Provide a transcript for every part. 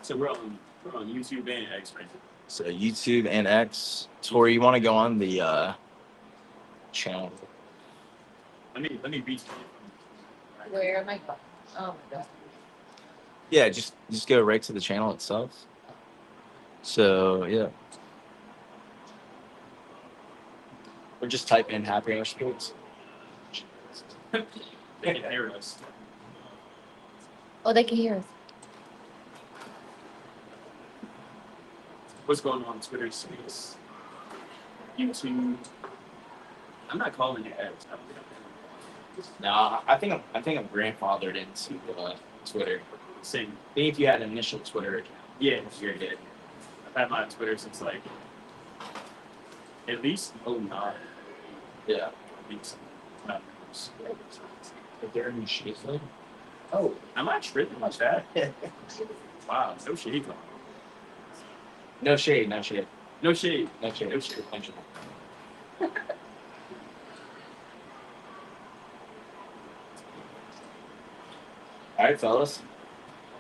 So we're on YouTube and X right now. So YouTube and X. Tori, you want to go on the channel? Let me beat you. Where am I? Oh my god. Yeah, just go right to the channel itself. So yeah. Or just type in Happy Hour Sports. They can hear us. Oh, they can hear us. What's going on Twitter Space? YouTube. I'm not calling it X. Nah, I think I'm grandfathered into Twitter. Same. I think if you had an initial Twitter account, Yeah. you're good. I've had my Twitter since like at least 09. Yeah. I think so. Is there any shade though? Oh, am I tripping like that? Wow, no shade. No shade, no shade. No shade. No shade. No shade. No shade. All right, fellas.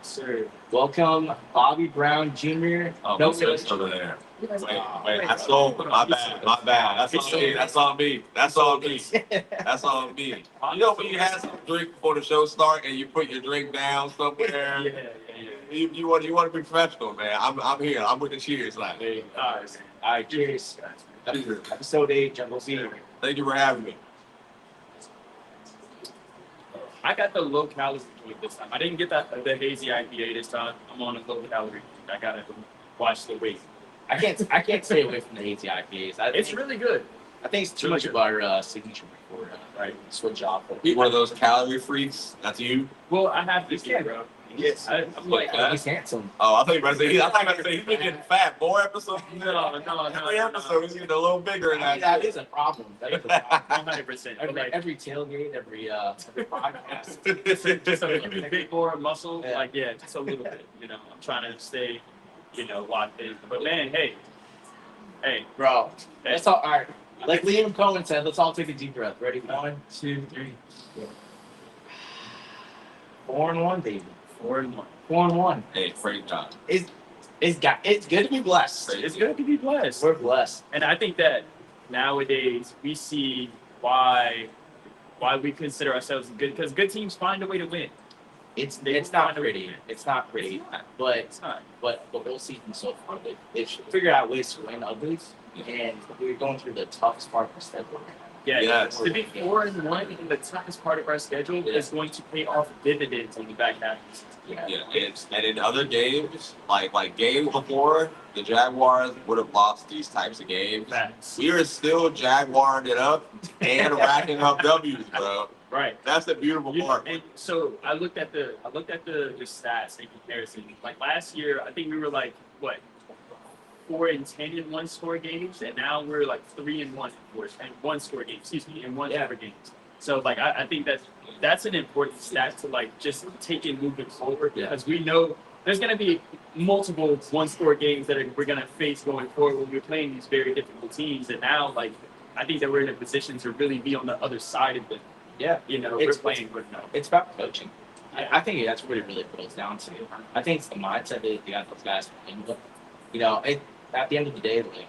Sir. Welcome, Bobby Brown Jr. Oh, No what's relation. over there? You guys- Wait, I stole. My bad. That's on me. That's on me. That's on me. That's on me. You know when you have some drink before the show start and you put your drink down somewhere. Yeah. You want to be professional, man. I'm here. I'm with the cheers, like. Hey, All right, cheers. Cheers. Episode 8, Jungle Fever. Thank you for having me. I got the low calorie joint this time. I didn't get the hazy IPA this time. I'm on a low calorie. I gotta watch the weight. I can't stay away from the hazy IPAs. It's really good. I think it's too really much good. of our signature before Right. switch off. You one of those calorie freaks? That's you? Well, I have this here, bro. Yes. I'm like, He's handsome. Oh, I thought you were going to say, he's been getting fat. More episodes. no. Every episode, he's getting a little bigger. I mean, that is a problem. That is a problem. 100%. But like, Every tailgate, every podcast. just a little bit more muscle. Yeah. Like, yeah, just a little bit. I'm trying to stay, locked in. But man, hey, Bro, let's all right. Like Liam Cohen said, let's all take a deep breath. Ready? 1, 2, 3. 4-1, baby. 4-1. 4-1. Hey, Frank John. It's good to be blessed. It's good to be blessed. We're blessed. And I think that nowadays we see why we consider ourselves good, because good teams find a way to win. It's They not find a way to pretty. win. It's not pretty. It's not. But It's not. the whole season so far, they've figured out ways to win uglies, and we're going through the toughest part of the schedule. Yeah, Yes. to be 4-1 in the toughest part of our schedule is going to pay off dividends in the back half of the season. Yeah, and in other games, like games before, the Jaguars would have lost these types of games. Facts. We are still Jaguaring it up and racking up W's, bro. Right. That's the beautiful part. And so I looked at the stats in comparison. Like last year, I think we were like what 4-10 in one score games, and now we're like 3-1 in one score games. Excuse me, in one score games. So like I think that's an important stat to like just take it moving forward, because we know there's going to be multiple one-score games that we're going to face going forward when we're playing these very difficult teams. And now, like, I think that we're in a position to really be on the other side of it. Yeah. We're playing with It's about coaching. I think that's what it really boils down to. I think it's the mindset that they got those guys playing. But, at the end of the day, like,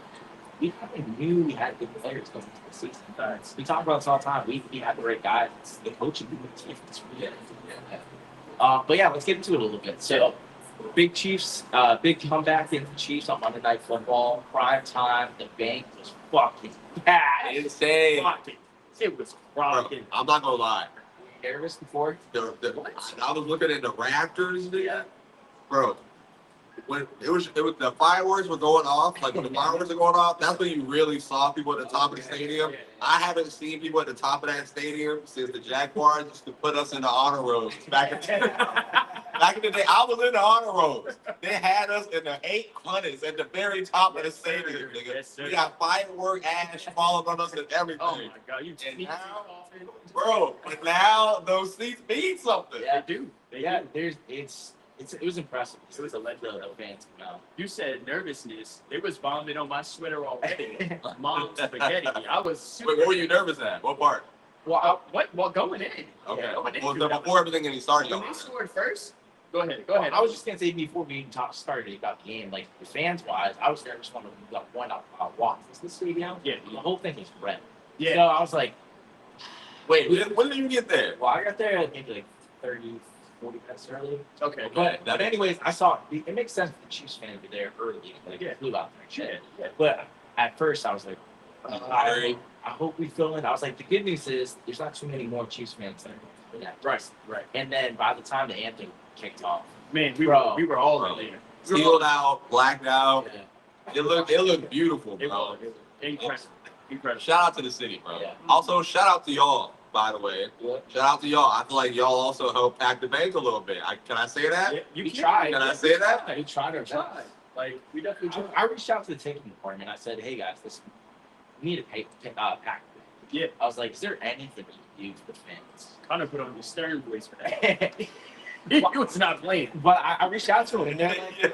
we kind of knew we had good players going into the season. We talk about this all the time. We had the right guys. It's the coaching it's really good. But yeah, let's get into it a little bit. So, big comeback in the Chiefs on Monday Night Football. Prime time. The bank was fucking bad. Insane. It was Bro, rocking. I'm not gonna lie. Nervous before? I was looking at the Raptors, bro. When it was the fireworks were going off, like when the fireworks are going off, that's when you really saw people at the top of the stadium. I haven't seen people at the top of that stadium since the Jaguars used to put us in the honor rolls back in the day. Back in the day, I was in the honor rolls. They had us in the 800s at the very top of the stadium, nigga. Yes, sir. We got firework ash falling on us and everything. Oh my god, you And sneak now, bro, but now those seats mean something. Yeah. They do. They Yeah, do. It was impressive. It was a legend. The fans come out. You said nervousness. It was bombing on my sweater already. Mom's spaghetti. I was super. Wait, what were you nervous at? What part? Well, What? Well, going in. Okay. Going in. Well, before everything and he started, When they scored first. Go ahead. Go ahead. I was just gonna say before we even started about the game, like the fans wise, I was nervous when we went up walk the stadium. Yeah. The whole thing was red. Yeah. So I was like, wait, when did you get there? well, I got there at maybe like 30, 40 minutes early. Okay. But anyways, I saw it makes sense the Chiefs fans were there early. Like Yeah. flew out there and shit. Yeah. But at first I was like, Right. I hope we fill in. I was like, the good news is there's not too many more Chiefs fans there. Yeah. Right. Right. And then by the time the anthem kicked off, Man, Bro. we were all Bro. in there. Sealed out, blacked out. yeah. It looked beautiful, It bro. was incredible. Incredible. Shout out to the city, bro. Yeah. Also, shout out to y'all, by the way. Shout out to y'all. I feel like y'all also helped pack the bank a little bit. Can I say that? Yeah, you We can. tried. Can I say that? We tried our We best. tried. Like we definitely tried. I reached out to the ticketing department. I said, "Hey guys, listen, we need to pack." Yeah. I was like, "Is there anything you can do for the fans?" Connor put on the stern voice for that. He was not playing. But I reached out to him, and they're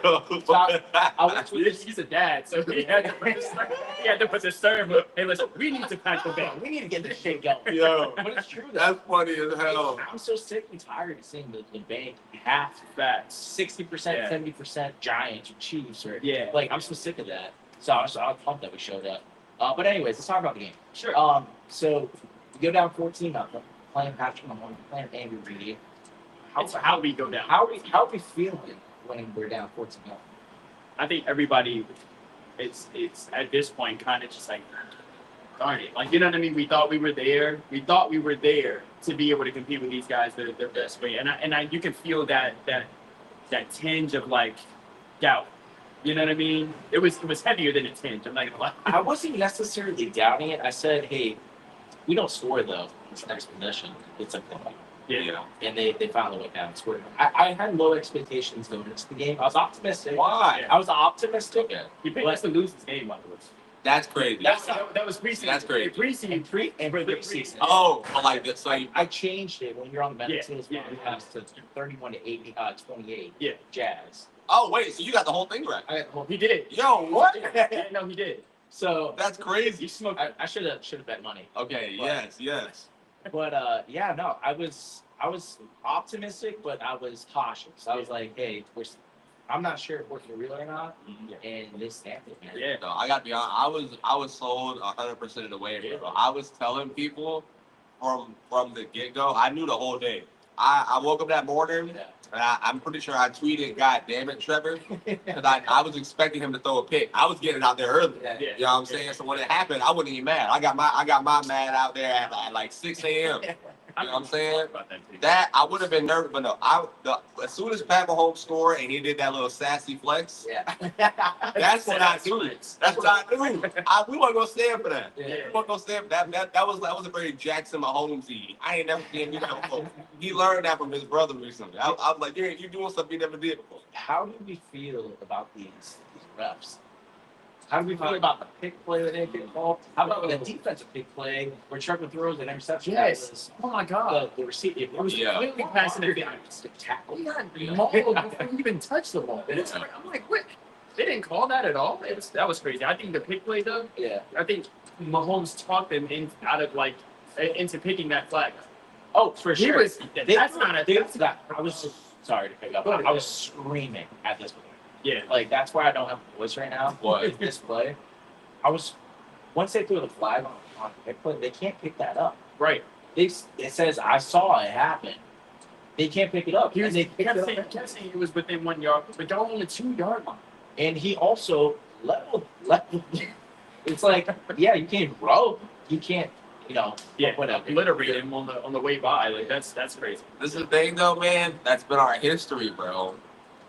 like, I went with this. He's a dad, so he had to put the stern. He had to put the stern. But hey, listen, we need to pack the bank. We need to get this shit going. Yo, But it's true though. that's funny as hell. I'm so sick and tired of seeing the bank half Facts. 60%, Yeah. 70% Giants or Chiefs or Yeah. like I'm so sick of that. So I was pumped that we showed up. But anyways, let's talk about the game. Sure. So we go down 14-0, playing Patrick Mahomes, playing Andy Reid. It's how we go down. How are we feeling when we're down 14-0? I think everybody, it's at this point kind of just like, darn it, like you know what I mean. We thought we were there. We thought we were there to be able to compete with these guys their best way, and I you can feel that tinge of like doubt. You know what I mean? It was heavier than a tinge. I'm not gonna lie. I wasn't necessarily doubting it. I said, hey, we don't score though. This next possession, it's a point. Yeah. And they found a way down and scored. I had low expectations going into the game. I was optimistic. Why? I was optimistic. Okay. He picked us to lose this game, by the way. That's crazy. That was preseason. That's great. Preseason. And For the preseason. Oh, I like that. So you, I changed it when you're on the Yeah, Medicines yeah. podcast to 31-28. Yeah. Jazz. oh wait, so you got the whole thing right? He did. Yo, what? Yeah, no, he did. So That's He crazy. smoked. I should have bet money. Okay, But- yes. But yeah, no, I was optimistic, but I was cautious. I was like, hey, I'm not sure if we're for real or not, and this stamped it, man. Yeah. No, I gotta be honest. I was sold 100% of the way, bro. I was telling people from the get go. I knew the whole day. I woke up that morning Yeah. and I'm pretty sure I tweeted, "God damn it, Trevor," because I was expecting him to throw a pick. I was getting out there early. Yeah. Yeah. You know what I'm saying? So when it happened, I wasn't even mad. I got my mad out there at like 6 a.m. You know what I'm saying? About that too. That I would have been nervous, but no. As soon as Pat Mahomes scored and he did that little sassy flex, Yeah. that's what I knew. That's what I knew. We weren't gonna stand for that. Yeah. We weren't gonna stand for that. That was a very Jackson Mahomesy. I ain't never seen him do that before. He learned that from his brother recently. I was like, you doing something you never did before. How do we feel about these refs? How do we feel about the pick play that didn't get called? How about the defensive pick play where Trevor throws an interception? Yes. Oh my God. The receiver. It was Yeah. Completely passing it down. tackle. We got mauled before we even touched the ball. It's, I'm like, what? They didn't call that at all. That was crazy. I think the pick play though. Yeah. I think Mahomes talked them into picking that flag. Oh, for He sure. was. That's not a. I was sorry to pick up. Go ahead. I was screaming at this point. Yeah. Like that's why I don't have a voice right now. What? This play, I was once they threw the flag on pick play, they can't pick that up. Right. It says I saw it happen. They can't pick it up. He was. And they He picked it kept up. saying it was within 1 yard, but they're on the 2 yard line. And he also leveled. It's like, yeah, you can't rope. You can't, Yeah. whatever. Obliterate him on the way by. Like that's crazy. This is the thing though, man. That's been our history, bro.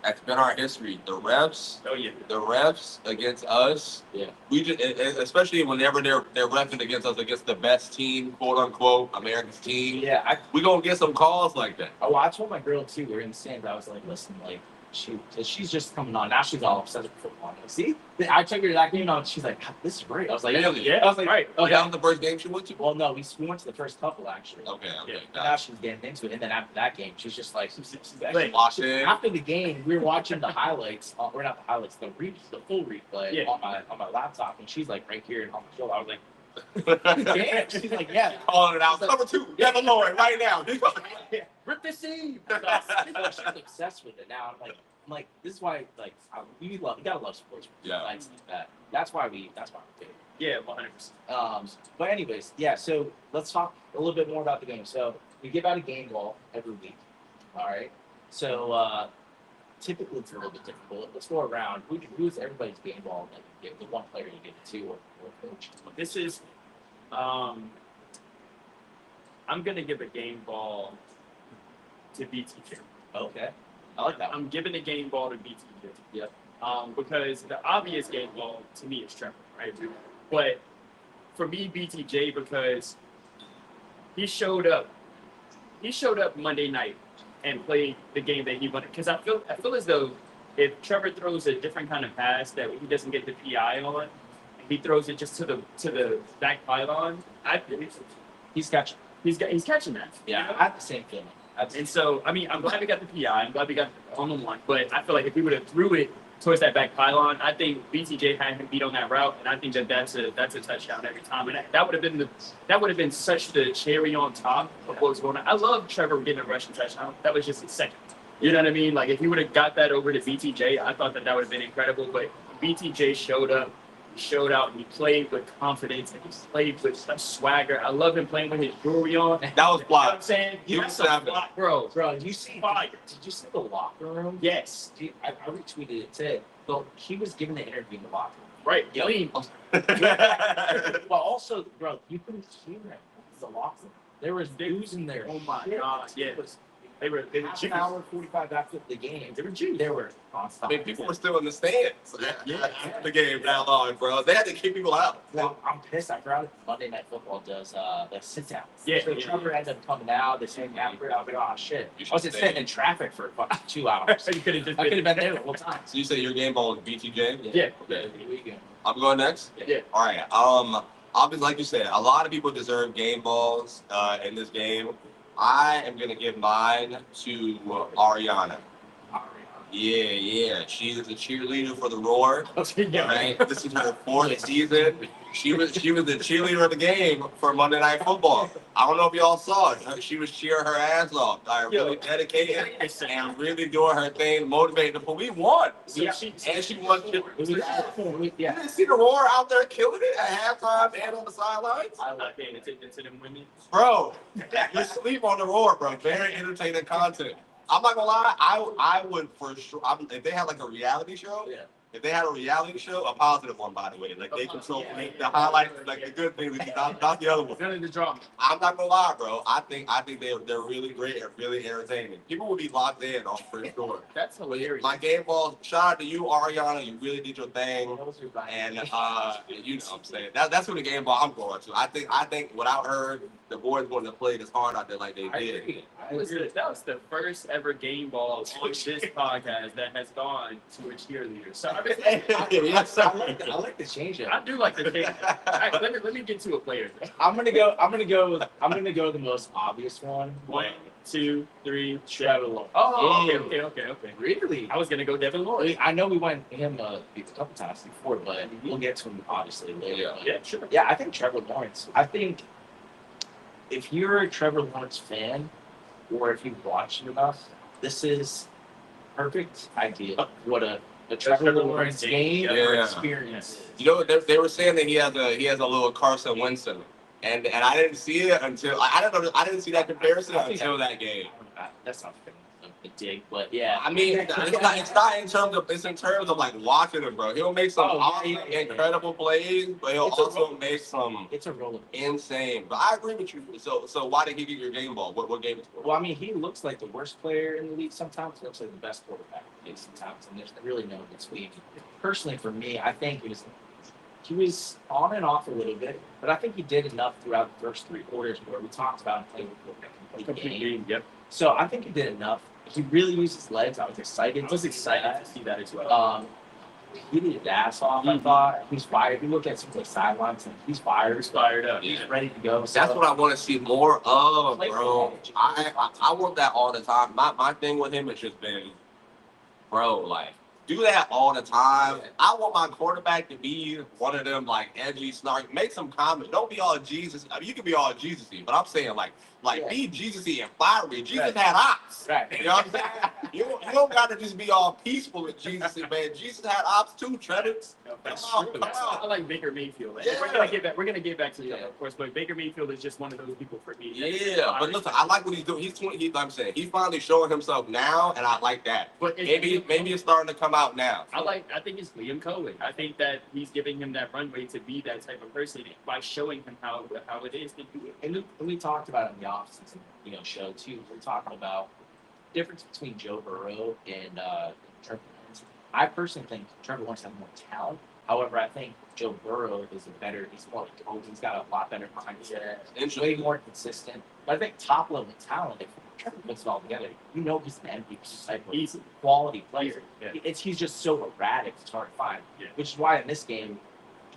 That's been our history. The Oh yeah. refs against us. Yeah. We just, especially whenever they're refing against us against the best team, quote unquote, America's team. Yeah, We gonna get some calls like that. I told my girl too. We were in the stands. I was like, listen, like she's just coming on. Now she's all obsessed with football. See, I took her to that game and she's like, this is great. I was like, Really? Yeah, I was like, right. Oh, okay. that was the first game she went to? Well, no, we went to the first couple actually. Okay, okay. Yeah. And now she's getting into it. And then after that game, she's just like, She's actually like, Watch it. after the game, we were watching the highlights, or not the highlights, the full replay Yeah. on my laptop, and she's like right here on my shoulder. I was like, damn. She's like, yeah. Calling it out. Cover 2. Devin Lloyd right now. Rip the seam. She's obsessed with it now. I'm like, this is why, like, we gotta love sports. Yeah. Like that. That's why we do it. yeah, 100%. But anyways, yeah. So let's talk a little bit more about the game. So we give out a game ball every week. All right. So typically it's a little bit difficult. Let's go around. Who's everybody's game ball that you give? The one player you give it to, or coach? This is, I'm gonna give a game ball to BTJ. Okay. I like that one. I'm giving the game ball to BTJ. Yep. Because the obvious game ball to me is Trevor, right? But for me, BTJ, because he showed up Monday night and played the game that he wanted. Because I feel as though if Trevor throws a different kind of pass that he doesn't get the PI on, and he throws it just to the back pylon, He's catching. he's catching that. Yeah, I have the same feeling. And so, I mean, I'm glad we got the PI. I'm glad we got the on the one. But I feel like if we would have threw it towards that back pylon, I think BTJ had him beat on that route, and I think that's a touchdown every time. And that would have been such the cherry on top of what was going on. I love Trevor getting a rushing touchdown. That was just a second. You know what I mean? Like if he would have got that over to BTJ, I thought that would have been incredible. But BTJ showed up. He showed out and he played with confidence and he played with such swagger. I love him playing with his jewelry on. That was You know what I'm blocked. saying? He was That's a savage. block, bro. Bro, did you see the locker room? Yes. I retweeted it today. So he was giving the interview in the locker room. Right. Yep. Clean. But also, bro, you couldn't hear it. The locker room. There was booze in there. Oh my Shit. God, yeah. It was They were half an Jews. hour, 45 after the game. They were Jews. They were I nonstop. mean, people were still in the stands. Yeah. The game that long, bro. They had to kick people out. Well, I'm pissed. I forgot Monday Night Football does the sit downs. Yeah, So yeah, Trevor ended up coming out. They saying after it. I was like, oh shit. You I was should sitting stay. in traffic for fucking 2 hours. You could have just I could been. have been there the whole time. So you say your game ball is BTJ? Yeah. Okay. Here we go. I'm going next? Yeah. All right. Obviously, like you said, a lot of people deserve game balls in this game. I am gonna give mine to Ariana. Yeah. She is a cheerleader for the Roar. Yeah. Right? This is her 4th season. She was the cheerleader of the game for Monday Night Football. I don't know if y'all saw it. She was cheering her ass off. Really dedicated and really doing her thing, motivating them. But we won. Yeah. And she won. It was, You yeah. didn't see the Roar out there killing it at halftime and on the sidelines? I'm not paying attention to them women. Bro, you sleep on the Roar, bro. Very entertaining content. I'm not gonna lie, I would for sure. If they had like a reality show, Yeah. if they had a reality show, a positive one by the way, like they control the highlights, like the good things, not the other one. None of the drama. I'm not gonna lie, bro. I think they're really great and really entertaining. People will be locked in on for sure. That's hilarious. My game ball, shout out to you, Ariana. You really did your thing. Those are fine. And you know what I'm saying. That's who the game ball I'm going to. I think without her, the boys wouldn't have played as hard out there like they I did. agree. That was the first ever game ball on this podcast that has gone to a cheerleader. So Yes, I like the change up. I do like the thing. Let me get to a player. I'm gonna go the most obvious one. 1, 2, 3, Trevor Lawrence. Oh, Yeah. okay. Really? I was gonna go Devin Lloyd. I know we went him a couple times before, but we'll get to him obviously later. Yeah. But Yeah, sure. yeah, I think Trevor Lawrence. I think if you're a Trevor Lawrence fan, or if you've watched enough, this is perfect idea of what a Trevor Lawrence game Yeah. experience is. You know, they were saying that he has a little Carson Winston, and I didn't see it until I didn't see that comparison until that game. That's not a dig, but yeah. I mean, it's not in terms of in terms of like watching him, bro. He'll make some awesome, incredible plays, but he'll also make some It's a roller. insane. But I agree with you. So why did he get your game ball? What game is it? Well, I mean, he looks like the worst player in the league sometimes. He looks like the best quarterback in the league sometimes, and there's really no between. Personally, for me, I think he was on and off a little bit, but I think he did enough throughout the first 3 quarters where we talked about him playing with the complete game. Yep. So I think he did enough He really used his legs. I was excited. I was see excited that. to see that as well. He did his ass off. I Mhm. thought he's fired. If you look at some of the sidelines, and he's fired. He's fired up. He's Yeah. ready to go. So That's what I want to see more of, bro. I want that all the time. My thing with him has just been, bro, like, do that all the time. I want my quarterback to be one of them, like, edgy, snarky. Make some comments. Don't be all Jesus. I mean, you can be all Jesus-y, but I'm saying, like Yeah. be Jesus-y and fiery. Jesus Right. had ops. Right. You know what I'm saying? You don't got to just be all peaceful with Jesus, man. Jesus had ops too, Trevor. No, that's Come on, true. come I on. like Baker Mayfield. And Yeah. We're gonna get back. We're gonna get back to that, Yeah. of course. But Baker Mayfield is just one of those people for me. Yeah, but listen, I like what he's doing. He's 20. Like I'm saying, he's finally showing himself now, and I like that. But it's Maybe it's starting to come out now. I think it's Liam Cohen. I think that he's giving him that runway to be that type of person by showing him how it is to do it. And we talked about it in the offseason, show too. We're talking about the difference between Joe Burrow and Trevor Lawrence. I personally think Trevor Lawrence has more talent. However, I think Joe Burrow is he's more like Kobe. He's got a lot better mindset. He's way more consistent. But I think top level talent, if Trevor puts it all together, he's an MVP type of He's quality player. Yeah. He's just so erratic, it's hard to find. Yeah. Which is why in this game,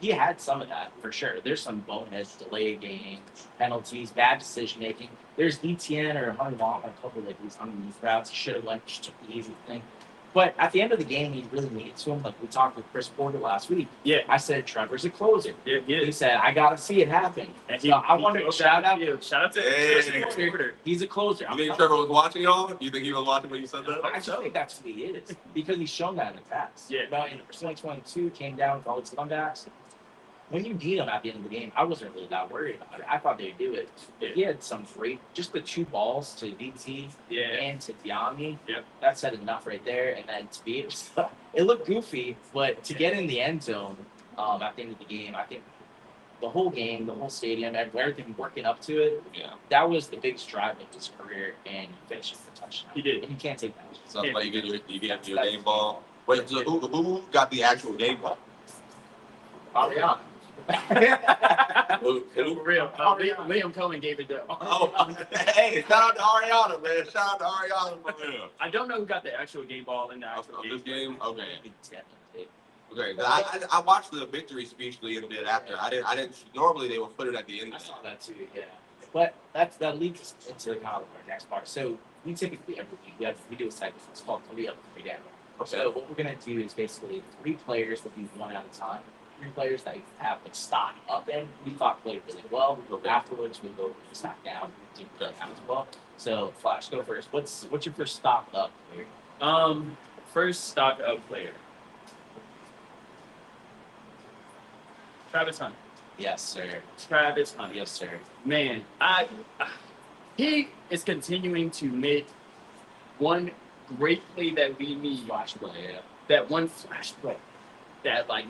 he had some of that for sure. There's some boneheads, delayed games, penalties, bad decision making. There's ETN or Hunter Long on a couple of these underneath routes. He should have went, just took the easy thing. But at the end of the game, he really needed to him. Like we talked with Chris Porter last week. Yeah. I said Trevor's a closer. Yeah, He said I got to see it happen. And So I want to shout out. Shout out to Hey. Chris Porter. He's a closer. You think Trevor was watching y'all? You think he was watching when you said that? I just think that's who he is because he's shown that in the past. Yeah. In 2022, came down with all his comebacks. When you beat him at the end of the game, I wasn't really that worried about it. I thought they'd do it. But he had some great, just the 2 balls to DT Yeah. and to Diami. Yep. That said enough right there. And then to be, it looked goofy, but to get in the end zone at the end of the game, I think the whole game, the whole stadium, everything working up to it, Yeah. that was the biggest drive of his career, and he finished with a touchdown. He did. And you can't take that. So that's why you get your game ball. Wait, so who got the actual game ball? Ariana. Who? For real. Liam Cohen gave it to. Oh, hey, shout out to Ariana, man. Shout out to Ariana for real. I don't know who got the actual game ball in the actual Of game. this game? Okay. Definitely. Okay. I watched the victory speech Liam did after. I didn't normally they would put it at the end. I saw that too, yeah. But that leads us into kind of our next part. So we typically every week we do a segment. It's called 3 Up, 3 Down. So what we're gonna do is basically 3 players that we've won at a time. 3 players that you have like stock up in. We thought played really well. We go afterwards. We go stock down. We do down as well. So Flash, go first. What's your first stock up player? First stock up player. Travis Hunter. Yes, sir. Travis Hunter. Yes, sir. Man, he is continuing to make one great play that we need. Flash play, yeah. That one flash play that like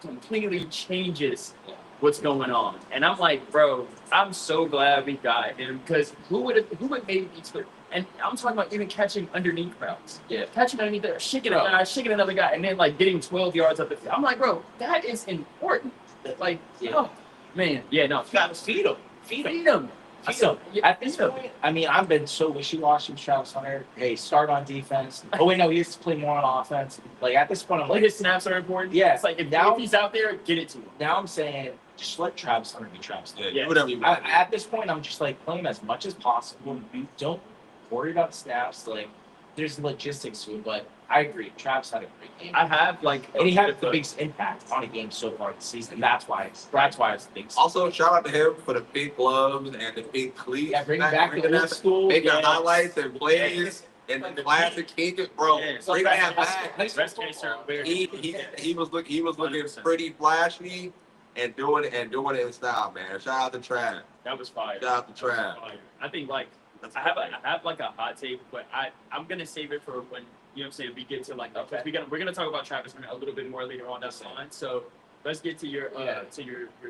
completely changes what's going on. And I'm like, bro, I'm so glad we got him because who would maybe be clear? And I'm talking about even catching underneath routes. Yeah. Catching underneath there, shaking a Bro. guy, shaking another guy, and then like getting 12 yards up the field. I'm like, bro, that is important. Like, Yeah. oh man, yeah, no, You gotta feed him. feed him. So Yeah, at this feed him. point, I mean, I've been so wishy-washy with Travis Hunter. Hey, start on defense. Oh wait, no, he used to play more on offense. Like at this point, I'm Like like, his snaps are important. Yeah, it's like if now- he's out there, get it to him. now I'm saying, just let Travis Hunter be Travis Hunter. Yeah, do whatever you want. At this point, I'm just like play him as much as possible. You don't worry about snaps. Like there's logistics to it, but I agree. Travis had a great game, I have like, and he had the biggest impact on a game so far this season. That's why it's the big. Also, shout out to him for the pink gloves and the pink cleats. Yeah, bring back the old school. Making Yes. highlights and plays and the classic king, bro. Yeah, Bring that back. Best case scenario. He was looking 100%. pretty flashy and doing it in style, man. Shout out to Trav. That was fire. Shout out to That was Trav. fire. I think like I have like a hot take, but I'm gonna save it for when you know what I'm saying we get to like Okay. we're gonna talk about Travis Hunter a little bit more later on. That's fine. So let's get to your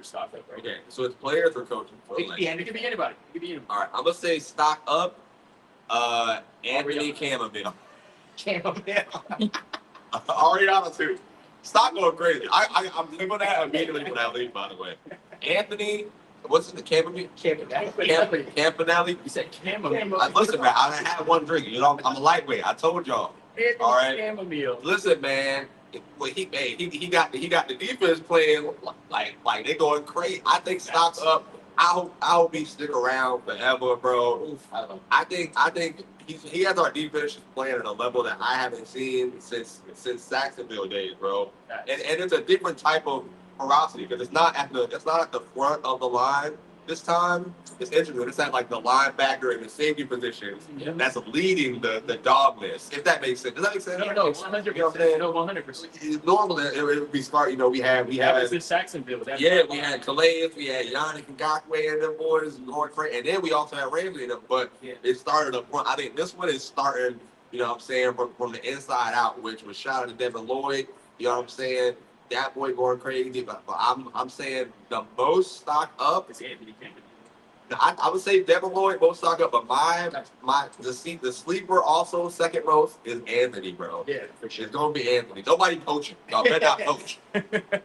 stock up right Okay, so it's players or coaching? It could be It could be anybody. It could be anybody. All right, I'm gonna say stock up. Anthony Camaville. Ariana too. Stock going crazy. I'm living that immediately for that league, by the way. Anthony, what's it, the Campanelli? You said chamomile. Listen, man, I done had one drink. You know, I'm a lightweight. I told y'all. All right. Chamomile. Listen, man. Well, he got the defense playing like they going crazy. I think stocks up. I hope he stick around forever, bro. I think he has our defense playing at a level that I haven't seen since Saxonville days, bro. And it's a different type of ferocity because it's not at the front of the line this time. It's interesting. It's at like the linebacker and the safety positions that's leading the dogness. If that makes sense. Does that make sense? No, 100%. No, 100%. Normally it would be smart. You know, we That was had in Saxonville. we had Calais, we had Yannick Ngakoue and them boys going crazy, and then we also had Ramsey and them. But it started up front. I think this one is starting. You know what I'm saying, from the inside out, which was shout out to Devin Lloyd. You know what I'm saying? That boy going crazy, but I'm saying the most stock up. It's Anthony Camden. I would say Devin Lloyd most stock up, but the sleeper also second most is Anthony, bro. Yeah, for sure. It's gonna be Anthony. Nobody coaching. Y'all better not coach.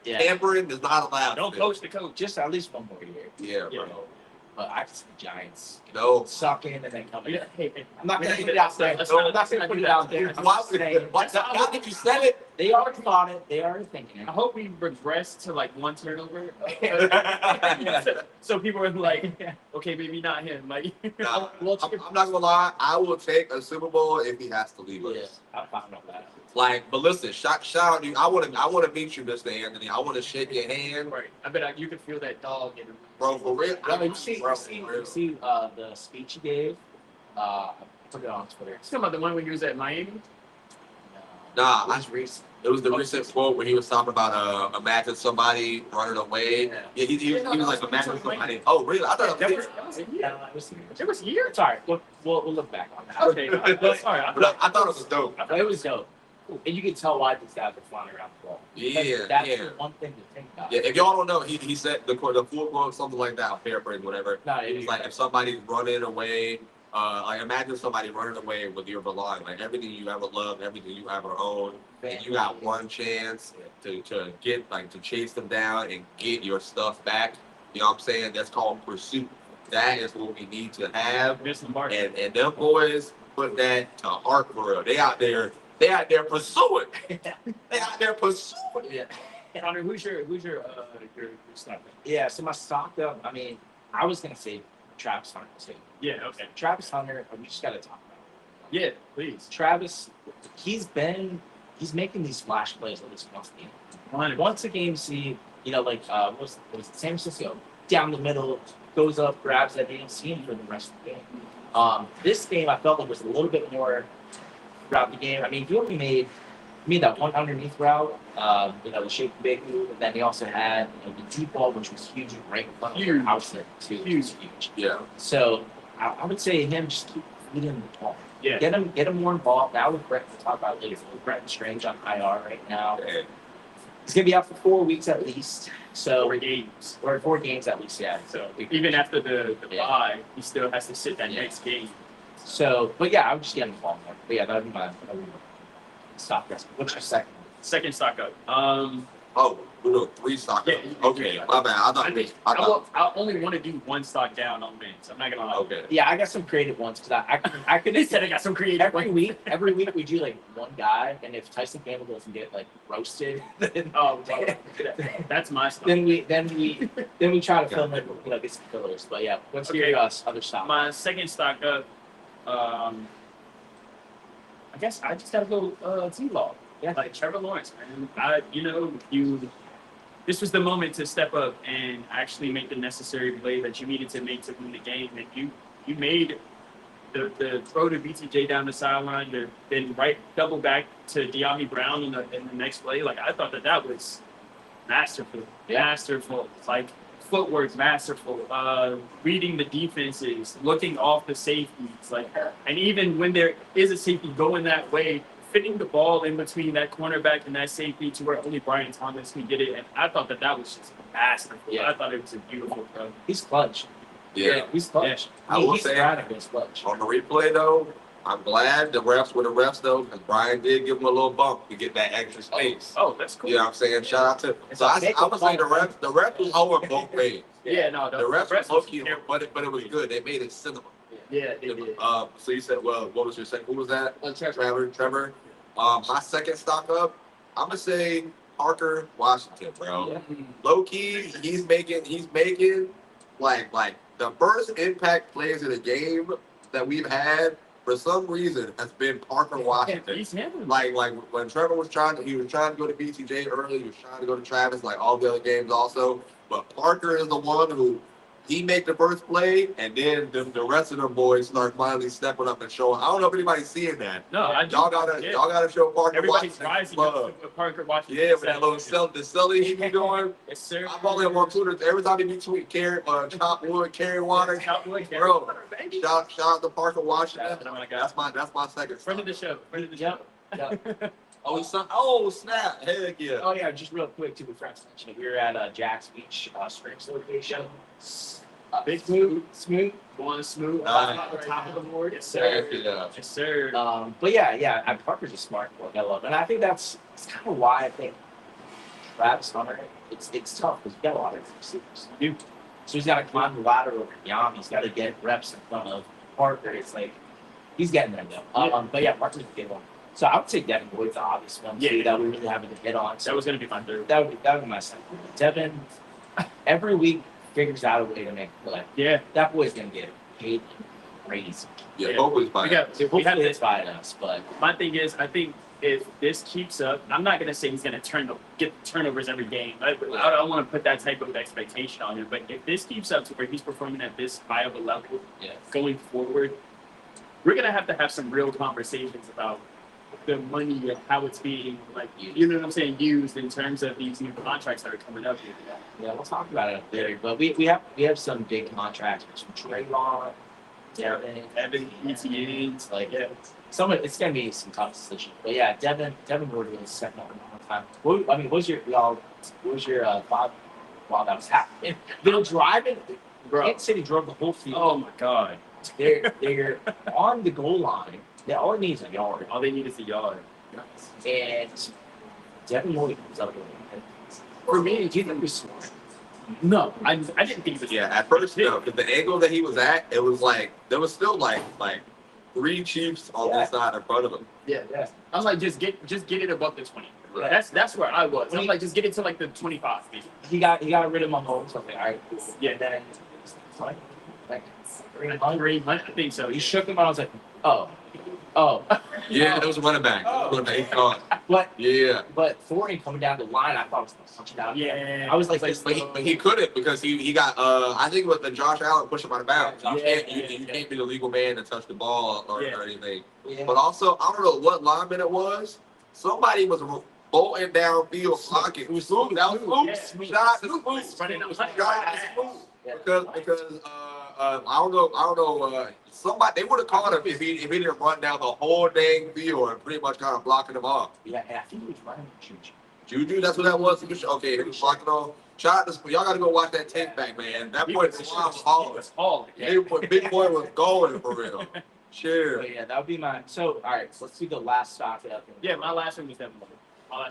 Yeah. Tampering is not allowed. Don't coach the coach. Just at least one more year. Yeah, Yeah. bro. But I can see the Giants No. suck in and then come in. Yeah, hey, I'm not gonna put it out there. Let's No, not- I'm not gonna put it out there. I'm Why just would saying, what? Now that you said it. they already thought it. They already thinking it. I hope we regress to like one turnover. So people are like, okay, maybe not him. Like, Nah, Well, I'm not gonna lie. I will take a Super Bowl if he has to leave us. Yeah, I'm fine with that. Like, but listen, shout out to you. I wanna meet you, Mr. Anthony. I wanna shake your hand, right. I bet you can feel that dog in him. bro. For real. Well, you see, Bro, you see, for real. you see the speech he gave. I put it on Twitter. Talking about the one when he was at Miami. Nah, it was recent. It was the recent quote where he was talking about imagine somebody running away. Yeah, he was like imagine somebody. Oh, really? I thought That it was was. a year. Yeah, it was here. It was a year. It's all right. We'll look back on that. Okay, sorry. I thought it was dope. But it was dope. And you can tell why these guys are flying around the ball. Yeah, That's yeah. the one thing to think about. Yeah, if y'all don't know, he said the full quote, something like that, I'll paraphrase, whatever. No, It was like if somebody's running away, like imagine somebody running away with your belonging, like everything you ever loved, everything you ever owned, and you got one chance to get to chase them down and get your stuff back. You know what I'm saying? That's called pursuit. That is what we need to have. Vince Lombardi. And them boys put that to heart for real. They out there pursuing. They out there pursuing. Yeah. Connor, who's your sniper? Yeah, so my stock up, I mean, I was gonna say Travis Hunter too. Yeah. Okay. Travis Hunter, we just gotta talk about it. Yeah. Please. Travis, he's making these flash plays at least once a game. Once a game, see, like what was it, San Francisco down the middle, goes up, grabs that, you don't see him for the rest of the game. This game I felt like was a little bit more throughout the game. I mean, he only made that one underneath route, the shape big move, and then he also had the deep ball, which was huge and right in front of Huge. the house there too. Huge. Huge. Yeah. So I would say him just keep feeding the ball. Yeah. Get him more involved. Now with Brett, we'll talk about it later. With Brett Strange on IR right now. And He's gonna be out for 4 weeks at least. So 4 games. or 4 games at least, yeah. So even after the Yeah. bye, he still has to sit that Yeah. next game. So, but yeah, I would just get him involved more. But yeah, that'd be my stop rest. What's your second? Second stock up. oh, we're doing 3 stock. Yeah, Okay, my bad. I thought. I only want to do one stock down on wins. I'm not gonna lie. Okay. Yeah, I got some creative ones because I could They said I got some creative. every week we do like one guy, and if Tyson Campbell doesn't get like roasted, then Oh, well, that's my stock. we try to film it, get some fillers. But yeah, what's Okay. your other stop? My second stock up. I guess I just gotta go T-Law. Yeah. Like Trevor Lawrence, man. This was the moment to step up and actually make the necessary play that you needed to make to win the game. And you made the throw to BTJ down the sideline, then double back to De'Ami Brown in the next play. Like I thought that was masterful. Yeah. Masterful. Like footwork masterful. Reading the defenses, looking off the safeties, and even when there is a safety going that way, fitting the ball in between that cornerback and that safety to where only Brian Thomas can get it. And I thought that was just masterful. Yeah. I thought it was a beautiful throw. He's clutch. Yeah. He's clutch. I will He's say- radical as clutch. On the replay though, I'm glad the refs were the refs though, because Brian did give him a little bump to get that extra space. Oh, that's cool. You know what I'm saying? Shout out to. It's So a I big would say the bump. refs was over both ways. Yeah, no, The rest was was low key, terrible. but it was good. They made it cinema. Yeah, they did. So you said, well, what was your second? Who was that? Trevor. Trevor. My second stock up, I'm gonna say Parker Washington, bro. Yeah. Low key, he's making like the first impact plays in the game that we've had for some reason has been Parker Washington. He's handling. Like when Trevor was trying to go to BTJ early, he was trying to go to Travis, like all the other games also. But Parker is the one who he make the first play, and then the rest of them boys start finally stepping up and showing. I don't know if anybody's seeing that. No, I Y'all gotta show Parker Everybody's Washington rising love. up with Parker watching. Yeah, with that little the selling he be doing. Yes, sir. I follow him on Twitter every time he be tweet chop wood, carry water. Bro, shout out to Parker Washington. Oh my God. That's my second. Friend of the show. Friend of the show. Yep. Oh snap! Heck yeah! Oh yeah, just real quick too, we forgot to mention it. We were at Jack's Beach Springs location. Big smooth. Going smooth. Nice. Top of the board. Yes, Heck sir. yeah! Yes, sir. But yeah, and Parker's a smart boy. I love it. And I think that's kind of why I think Travis Hunter, it's tough because you got a lot of receivers. So he's got to climb the ladder over Yam. He's got to get reps in front of Parker. It's like he's getting there though. But yeah, Parker's a good one. So I would say Devin Lloyd's the obvious one too, that we really haven't hit on. So That was gonna be my third. that would be my second. Devin every week figures out a way to make a play. Yeah. That boy's gonna get paid crazy. Yeah, Yeah. Hopefully We fine. got. We Hopefully have it's this. by us, but My thing is, I think if this keeps up, I'm not gonna say he's gonna get turnovers every game. I don't want to put that type of expectation on him. But if this keeps up to where he's performing at this high of a level yeah. going forward, we're gonna have to have some real conversations about the money and how it's being you know what I'm saying, used in terms of these new contracts that are coming up here. Yeah, we'll talk about it later. But we have some big contracts from Trayvon, Devin, Evan, ETNs, like yeah. it's gonna be some tough decisions. But yeah, Devin Ward was second up one time. What was your thought while that was happening? They're driving. Bro. Kansas City drove the whole field. Oh my God. They're on the goal line. All it needs is a yard. All they need is a yard. And Devin Lloyd comes up with it. For me, do you think he's smart? No, I didn't think it was. Yeah, at first, no, because the angle that he was at, it was like there was still like three Chiefs on Yeah. the side in front of him. Yeah. Yeah. I was like, just get it above the 20. That's where I was. I was like, just get it to like the 25. Maybe. He got rid of Mahomes. So I was like, all right, cool. Yeah. And then like I think so. he shook him. And I was like, oh. Yeah, it was a running back. He's gone. But Yeah, Thornton coming down the line, I thought was a touchdown. Yeah. I was like, but he couldn't because he got I think it was the Josh Allen pushed him out of bounds. You can't be the legal man to touch the ball or anything. yeah. But also, I don't know what lineman it was. Somebody was bolting downfield blocking. It was That was Yeah. Smooth. Shout out to Smooth. Running up. Shout out to Smooth. Yeah. Because I don't know. Somebody they would have caught him if he didn't run down the whole dang field and pretty much kind of blocking him off. Yeah, and I think he was running Juju. Juju, that's what that was. Okay, he was blocking off. Shout out to y'all. Got to go watch that tape back, man. That boy was hauling. Big boy was going for real. Sure. But yeah, that would be my. So all right, so let's do the last stock up. Yeah, my last one was Devin Lloyd. I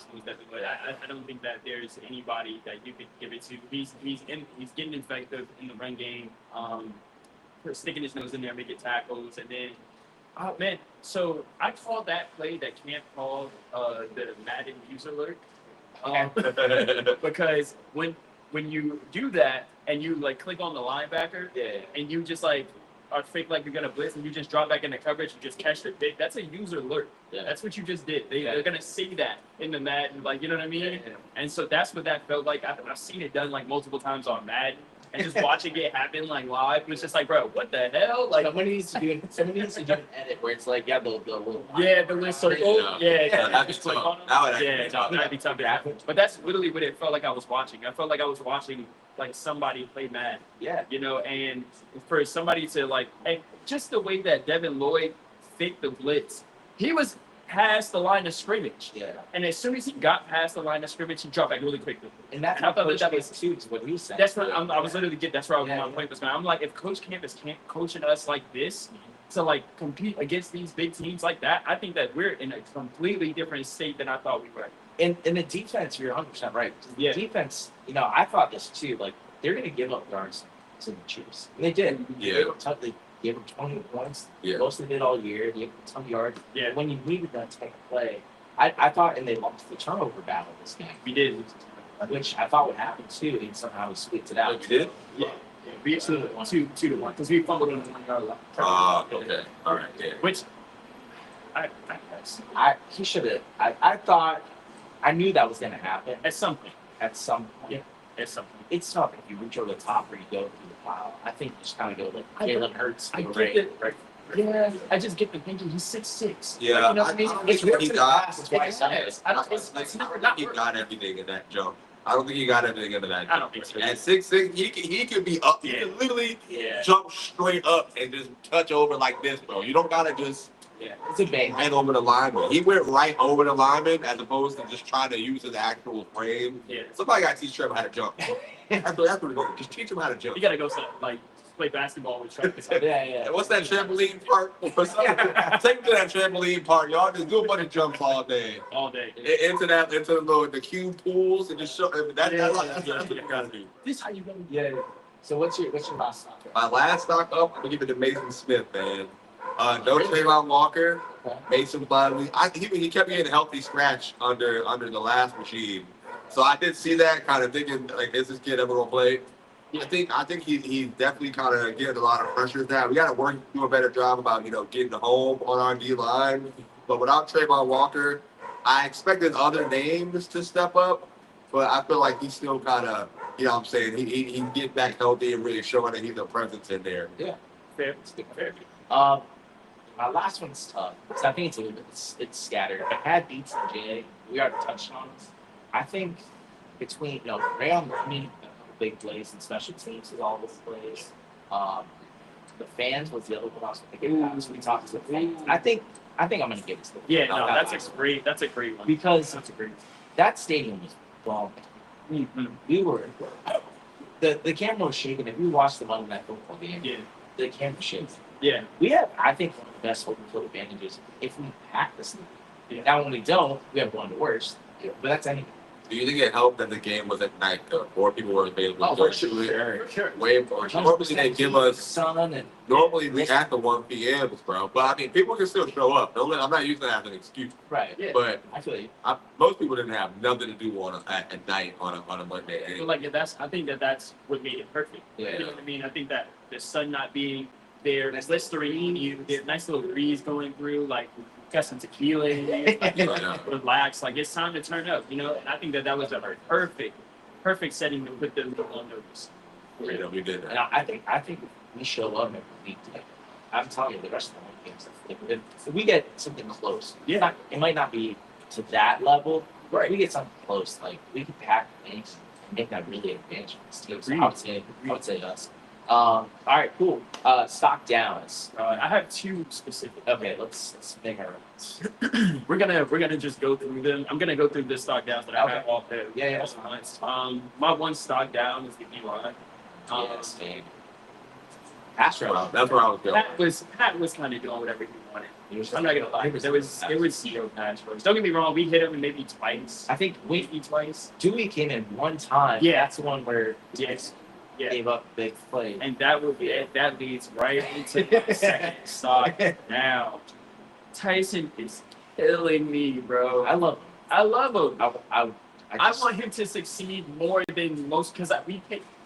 don't think that there's anybody that you could give it to. He's getting effective in the run game. For sticking his nose in there, making tackles, and then, oh man. So I called that play that Camp called the Madden user alert. Because when you do that and you like click on the linebacker Yeah. and you just like are fake like you're gonna blitz and you just drop back into coverage and just catch the pick, that's a user alert. Yeah. That's what you just did. Yeah. They're gonna see that in the Madden, like you know what I mean? Yeah. And so that's what that felt like. I've seen it done like multiple times on Madden, and just watching it happen like live, it was just like, bro, what the hell? Like, Somebody needs to do an edit where it's like, yeah, the little yeah, the list circle, Yeah, that'd be just click tough. on them. That would Yeah, actually be no, tough. that'd be tough to happen. But that's literally what it felt like I was watching. I felt like I was watching like somebody play Madden, Yeah. you know, and for somebody to like, and just the way that Devin Lloyd faked the blitz, he was past the line of scrimmage. Yeah. And as soon as he got past the line of scrimmage, he dropped back really quickly. And that's And I how thought Coach that Camp was- too, is what he said. That's what I was literally getting. That's where Yeah, my yeah. point was going. I'm like, if Coach Camp is coaching us like this to like compete against these big teams like that, I think that we're in a completely different state than I thought we were. In the defense, you're 100% right. Yeah. The defense, I thought this too. Like they're going to give up yards to the Chiefs. And they did. Yeah. They gave them 20 points. Yeah. Most of it all year. They gave them a ton of yards. Yeah. When you needed that type of play, I thought, and they lost the turnover battle this game, We did. which I thought would happen too, and somehow we squeaked it out. Like, you did? Yeah. We 2-1 because we fumbled on the 1 yard line. Okay. All right. Yeah. Which He should have. I thought, I knew that was going to happen at some point. at some point. Yeah. At some point. It's tough if you reach over the top or you go through the pile. I think you just kind of go like Jalen Hurts. I go get right, it. right. Yeah, I just get the thinking he's 6'6". Yeah, you know what I mean? It's he worked in the got- past. That's why I said it. I don't. I It's never don't not think he worked. got everything in that jump. I don't think he got everything into that. I don't think so. At 6'6", he could be up. He Yeah. could literally Yeah. jump straight up and just touch over like this, bro. You don't gotta just Yeah, it's a bang. right over the lineman. He went right over the lineman as opposed to just trying to use his actual frame. Yeah. Somebody got to teach Trevor how to jump. That's what we're going. Just teach him how to jump. You gotta go like play basketball with Travis. Yeah. And what's that trampoline park? Take him to that trampoline park. Y'all just do a bunch of jumps all day. all day. Into the cube pools and just show. That's what you gotta do. This how you gonna Yeah. So what's your last stop? My last stock up, I'm gonna give it to Mason Smith, man. No Trayvon Walker, Okay. Mason Bradley. He kept getting a healthy scratch under the last regime. So I did see that, kind of thinking like, is this kid ever gonna play? I think he's definitely kind of getting a lot of pressure now. We got to do a better job about getting home on our D line. But without Trayvon Walker, I expected other names to step up, but I feel like he's still kind of, what I'm saying, he get back healthy and really showing that he's a presence in there. fair? Fair. My last one's tough because I think it's a little bit it's scattered. I had Beats and Jay. We already touched on this. I think between Rayon, big plays and special teams is all those plays. The fans was the other one I was thinking about. So we talked to the fans. I think I'm gonna give it to the Yeah, fans. no, that's a great one. because That's a great that stadium was wrong. one. Mhm. We were the camera was shaking. If you watched the Monday Night Football game, Yeah, the camera was shaking. yeah. We have, I think, one of the best home field advantages if we pack this thing. Yeah. Now, when we don't, we have one of the worst. But that's anything. Do you think it helped that the game was at night? More people were available. Oh, for sure. For sure. Way more. Normally they give us. sun and Normally we have the 1 p.m.s, bro. But I mean, people can still show up. I'm not using that as an excuse. right. Yeah. But I feel you. most people didn't have nothing to do at night on a Monday. I feel like I think that's what made it perfect. Yeah. You know what I mean? I think that the sun not being there, blistering, you get a nice little breeze going through, like got some tequila in there, like, Yeah. relax, like it's time to turn up, And I think that was a perfect setting to put them on notice. We did And that. I think if we show up every week, like, I'm telling you, the rest of the home games, if we get something close, Yeah. it might not be to that level, but if Right. we get something close, like we can pack things and make that really advantage for this team. So Agreed. I would say us. All right, cool. Stock downs. I have two specific. Okay, let's make our rounds. We're gonna just go through them. I'm gonna go through the stock downs that I have off there. Yeah. My one stock down is the Eli. Yes, man. Astro. That's where I was going. Pat was kind of doing whatever he wanted. I'm not gonna lie. It was zero pass rush. Don't get me wrong. We hit him maybe twice. I think Maybe twice. Dewey came in one time. Yeah. That's the one where Yes. Yeah. gave up big play. And that would be it. That leads right into the second stock now. Tyson is killing me, bro. I love him. I love him. I just- want him to succeed more than most because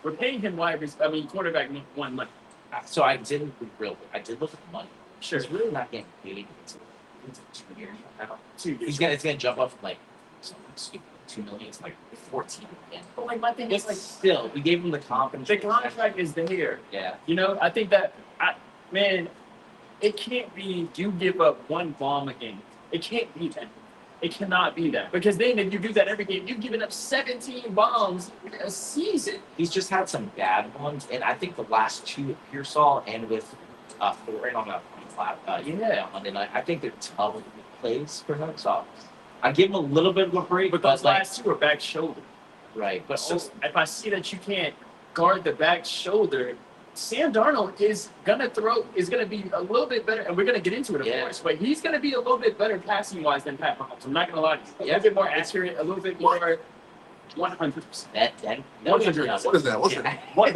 we're paying him quarterback one money. So I did look at the money. Sure. He's really not getting paid until 2 years now. 2 years. It's gonna jump up from like something stupid, 2 million to like 14 again. But like my thing is But like still, we gave him the confidence. the contract is there. Yeah. I think that it can't be you give up one bomb a game. It can't be that. It cannot be that. Because then if you do that every game, you've given up 17 bombs a season. He's just had some bad ones, and I think the last two with Pearsall and with Thornton on Monday night, I think they're tough plays for him. So I give him a little bit of a break, But but those like, last two are back shoulder. right. But So also, if I see that you can't guard the back shoulder, Sam Darnold is gonna be a little bit better, and we're gonna get into it, of Yeah. course. But he's gonna be a little bit better passing wise than Pat Mahomes. I'm not gonna lie to you. A little bit more accurate, a little bit more 100%. Then 100. What is that? What's that? What?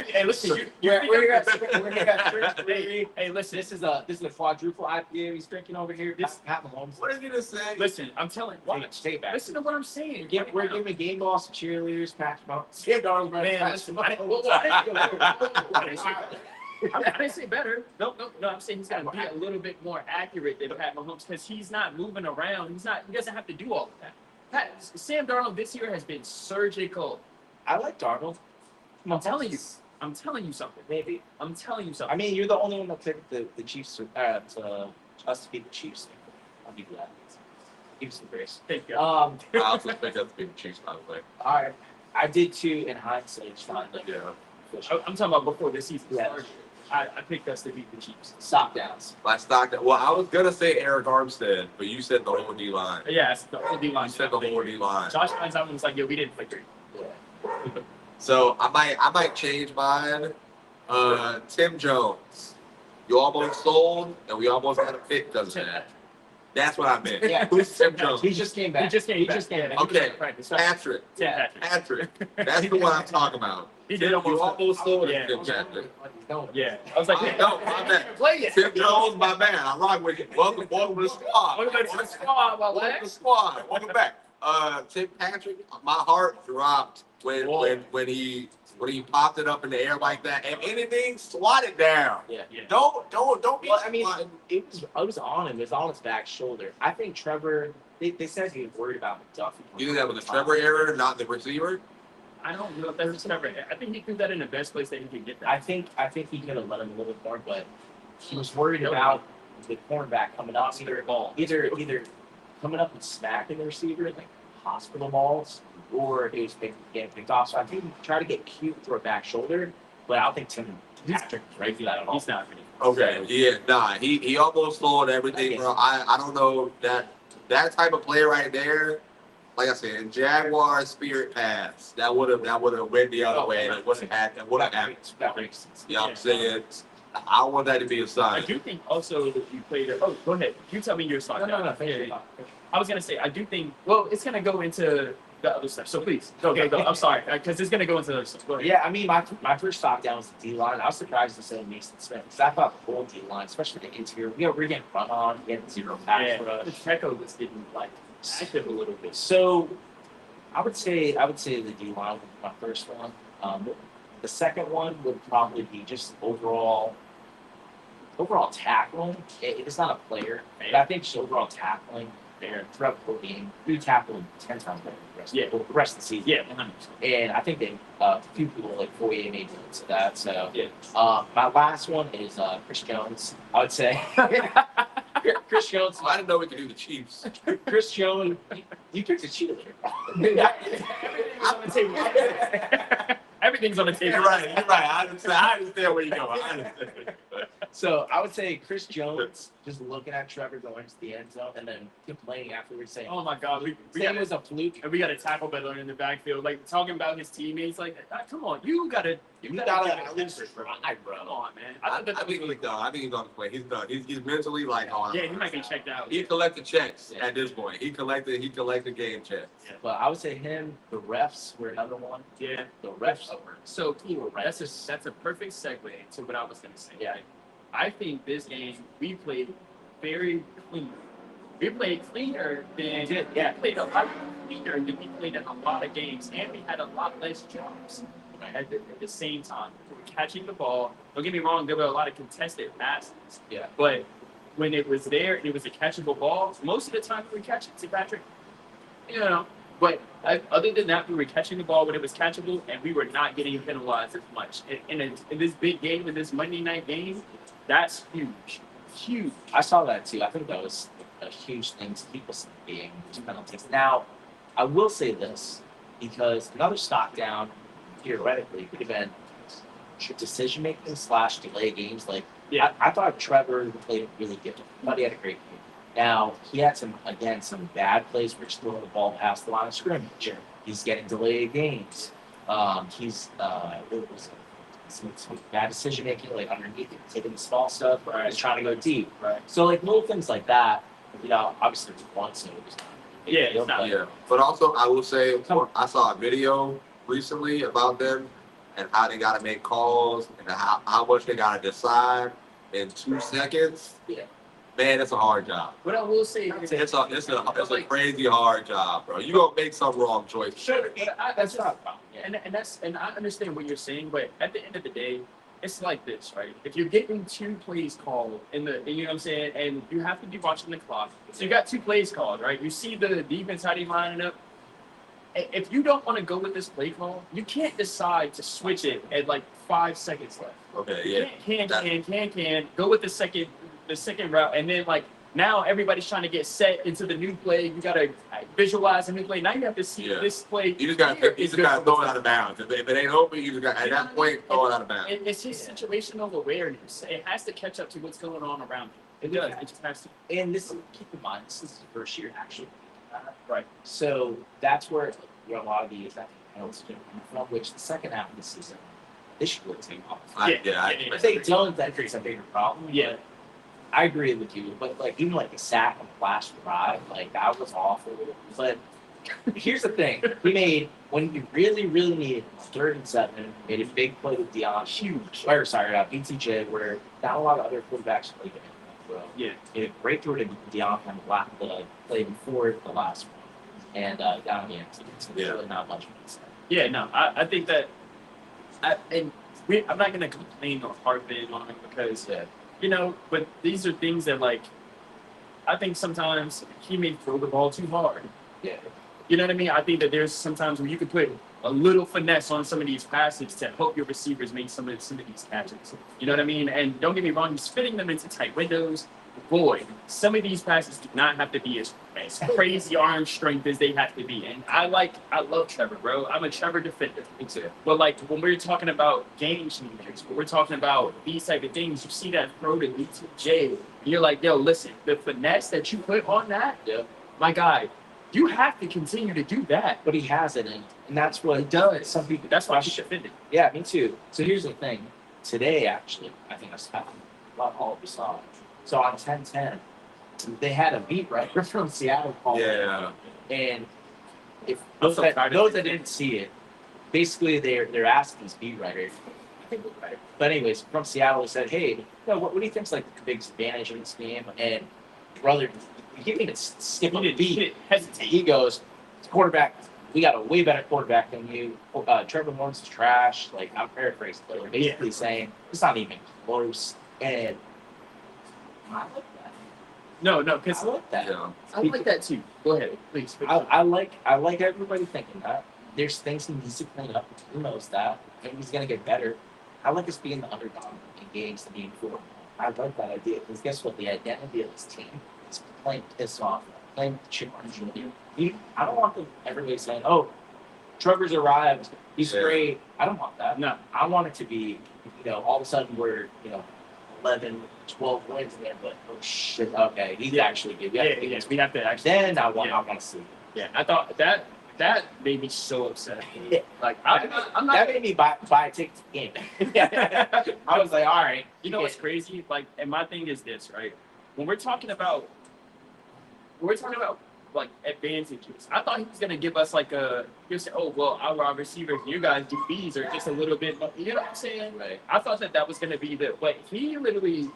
Hey, listen. Hey, listen. This is a quadruple IPA he's drinking over here. This- Pat Mahomes. What is he gonna say? Listen, I'm telling. Watch. Take it back. Listen to what I'm saying. We're giving game balls to cheerleaders, Patrick Mahomes. Sam Darnold, Man, listen. I didn't say better. No. I'm saying he's got to be a little bit more accurate than Pat Mahomes because he's not moving around. He doesn't have to do all of that. Sam Darnold this year has been surgical. I like Darnold. I'm telling you something. Maybe. I'm telling you something. I mean, you're the only one that picked the Chiefs to us to beat the Chiefs. I'll give you that. Give you some grace. Thank you. I also think that's big Chiefs, by the way. All right. I did too in hindsight. It's fine. Yeah. I'm talking about before the season Yeah. started. I picked us to beat the Chiefs. Stop downs. My stock. Well, I was gonna say Eric Armstead, but you said the whole D line. Yeah, it's the whole D line. You said the whole D line. Josh Hines, I was like, yo, we didn't play great. Yeah. So I might change mine. Tim Jones. You almost sold, and we almost had a pick because of that. That's what I meant. Yeah. Who's Tim Jones? He just came back. He just came back. Okay. Practice. Patrick. Yeah. Patrick. That's the one I'm talking about. He Tim, did you almost. almost sold Yeah. it, Tim Patrick. Yeah. I was like, No, my bad. play it. Tim Jones, my man. I rock with you. Welcome to the squad. Welcome to the squad, my Welcome to the legs. squad. Welcome back. Tim Patrick, my heart dropped when he popped it up in the air like that. And anything, swat it down. Yeah. Yeah. Don't be Well, I mean, swatting. it was on him. It was on his back shoulder. I think Trevor. They said he was worried about McDuffie. You think that was a Trevor error, not the receiver? I don't know if that was Trevor. I think he threw that in the best place that he could get that. I think he could have let him a little bit more, but he was worried about the cornerback coming up. Either coming up and smacking the receiver like hospital balls, or he was getting picked off. So I think he tried to get cute through a back shoulder, but I don't think Tim Patrick right for that at all. He's not. Okay, yeah, nah, he almost sold everything, bro. I don't know that type of play right there. Like I said, Jaguar Spirit Pass, that would have went the other way. It wouldn't have happened. That makes sense. You know what I'm saying? I want that to be a I sign. do think also that you played it. Oh, go ahead. You tell me your song. No. Finish Yeah. it. I was gonna say I do think. Well, it's gonna go into the other stuff. So please, go. I'm sorry, because it's gonna go into the other stuff. Go ahead. Yeah, I mean, my first stop down was the D line. I was surprised to say Mason Smith because I thought the whole D line, especially the interior, we're getting run on, getting zero pass Yeah. rush. Checo was getting like active a little bit. So, I would say the D line would be my first one. The second one would probably be just overall tackling. It's not a player, but I think just overall tackling there throughout the whole game. We tackled 10 times better the rest of the season. Yeah, 100%. And I think they a few people like Foye made notes of that. So Yeah. my last one is Chris Jones. I would say Chris Jones. I didn't know we could do the Chiefs. Chris Jones. You picked a cheerleader. Everything's on the table. You're right. I understand where you're going. I understand. So I would say Chris Jones just looking at Trevor going to the end zone and then complaining afterwards saying, Oh my God, we saying got it was a fluke. and we got a tackle better in the backfield, like talking about his teammates. Like, come on, you gotta You give gotta it at a least effort, bro. try, bro. Come on, man. I thought that think was he's done. I think he's on the play. He's done. He's mentally like, oh, yeah, he might be checked out. He collected checks at this point. He collected game checks. But I would say him, the refs were another one. Yeah. The refs were So cool, right? that's a perfect segue to what I was gonna say. Yeah. I think this game we played very clean. We played cleaner than did, yeah. we played a lot cleaner than we played in a lot of games, and we had a lot less drops at the same time. We were catching the ball. Don't get me wrong, there were a lot of contested passes. Yeah. But when it was there and it was a catchable ball, most of the time we were catching to Patrick. You know. But other than that, we were catching the ball when it was catchable, and we were not getting penalized as much. In this big game, in this Monday night game, that's huge. Huge. I saw that too. I think that was a huge thing to keep us in the game, penalties. Now, I will say this, because another stock down, theoretically, could have been decision making / delay games. Like, Yeah. I thought Trevor played really good. I thought he had a great game. Now, he had some bad plays where he's throwing the ball past the line of scrimmage. He's getting delayed games. He's some bad decision making, like underneath it, taking the small stuff, Right. he's trying to go deep. Right. So like little things like that, you know, obviously there's one, so it was Yeah, it's not. Yeah, but also I will say I saw a video recently about them and how they got to make calls and how much they got to decide in 2 seconds. Yeah. Man, it's a hard job. What I will say is, It's a crazy hard job, bro. You gonna make some wrong choices. sure, but That's not a problem. Yeah. and I understand what you're saying, but at the end of the day, it's like this, right? If you're getting 2 plays called you know what I'm saying, and you have to be watching the clock, so you got 2 plays called, right? You see the defense how they line it up. If you don't want to go with this play call, you can't decide to switch it at like 5 seconds left. Okay, You yeah. can go with the second route, and then like now everybody's trying to get set into the new play. You gotta visualize a new play. Now you have to see Yeah. this play. You just got here to is good for throw the it out of bounds. If it ain't open, you just got at that point throw it out of bounds. It's just situational awareness. It has to catch up to what's going on around you. It does. It just has to. And this is, keep in mind, this is the first year actually. Right. So that's where a lot of these penalties are coming from, which the second half of the season, they should really take off. If they don't, that creates a bigger problem. Yeah. But I agree with you, but like even like the sack on the last drive, like that was awful. But here's the thing: we made when we really, really needed 3rd and 7, made a big play with Deion, huge. Or sorry, BTJ, where not a lot of other quarterbacks played it. Well, Yeah. made a great throw to Deion on the play before the last one, and down the end. So there's really not much. Yeah. No. I think that. I'm not gonna complain or harp in on it because Yeah. you know, but these are things that like. I think sometimes he may throw the ball too hard. Yeah. You know what I mean? I think that there's sometimes where you could put a little finesse on some of these passes to help your receivers make some of these catches. You know what I mean? And don't get me wrong, he's fitting them into tight windows. Boy, some of these passes do not have to be as crazy arm strength as they have to be. And I love Trevor, bro. I'm a Trevor defender. But like when we're talking about game changers, when we're talking about these type of things, you see that throw to BTJ, you're like, yo, listen, the finesse that you put on that, Yeah. my guy, you have to continue to do that. But he has it, and that's what He does. some people. That's why question. he's defending. Yeah, me too. So here's the thing. Today, actually, I think I saw about all of you saw it. So on 10-10, they had a beat writer from Seattle call. Yeah. And if I'm those so that, tired of those it. that didn't see it, basically they're asking this beat writer. But anyways, from Seattle, he said, "Hey, you know, what do you think's like the biggest advantage of this game?" And brother, he didn't even skip a He beat. didn't hesitate. He goes, "Quarterback, we got a way better quarterback than you. Trevor Lawrence is trash." Like I'm paraphrasing, but basically saying it's not even close. And I like that. No, I because like that. Yeah. I like that too. Go ahead, please. I like everybody thinking that. There's things he needs to clean up. He knows that, and he's gonna get better. I like us being the underdog in games and being for. I like that idea because guess what? The identity of this team is playing piss off, playing chip on Jr. I don't want everybody saying, "Oh, Trevor's arrived. He's Yeah. great." I don't want that. No. I want it to be, all of a sudden we're, 11, 12 wins there, but oh shit, okay, he's actually good. We have to do this. We have to actually. Then I want Yeah. to see. Yeah, I thought that made me so upset. Yeah. Like I'm That not. made me buy a ticket to the game. I was like, all right. You know what's crazy? Like, and my thing is this, right? When we're talking about like advantages, I thought he was gonna give us like he'll say, oh well, our receivers, you guys DBs are just a little bit, you know what I'm saying? Right. I thought that was gonna be but he literally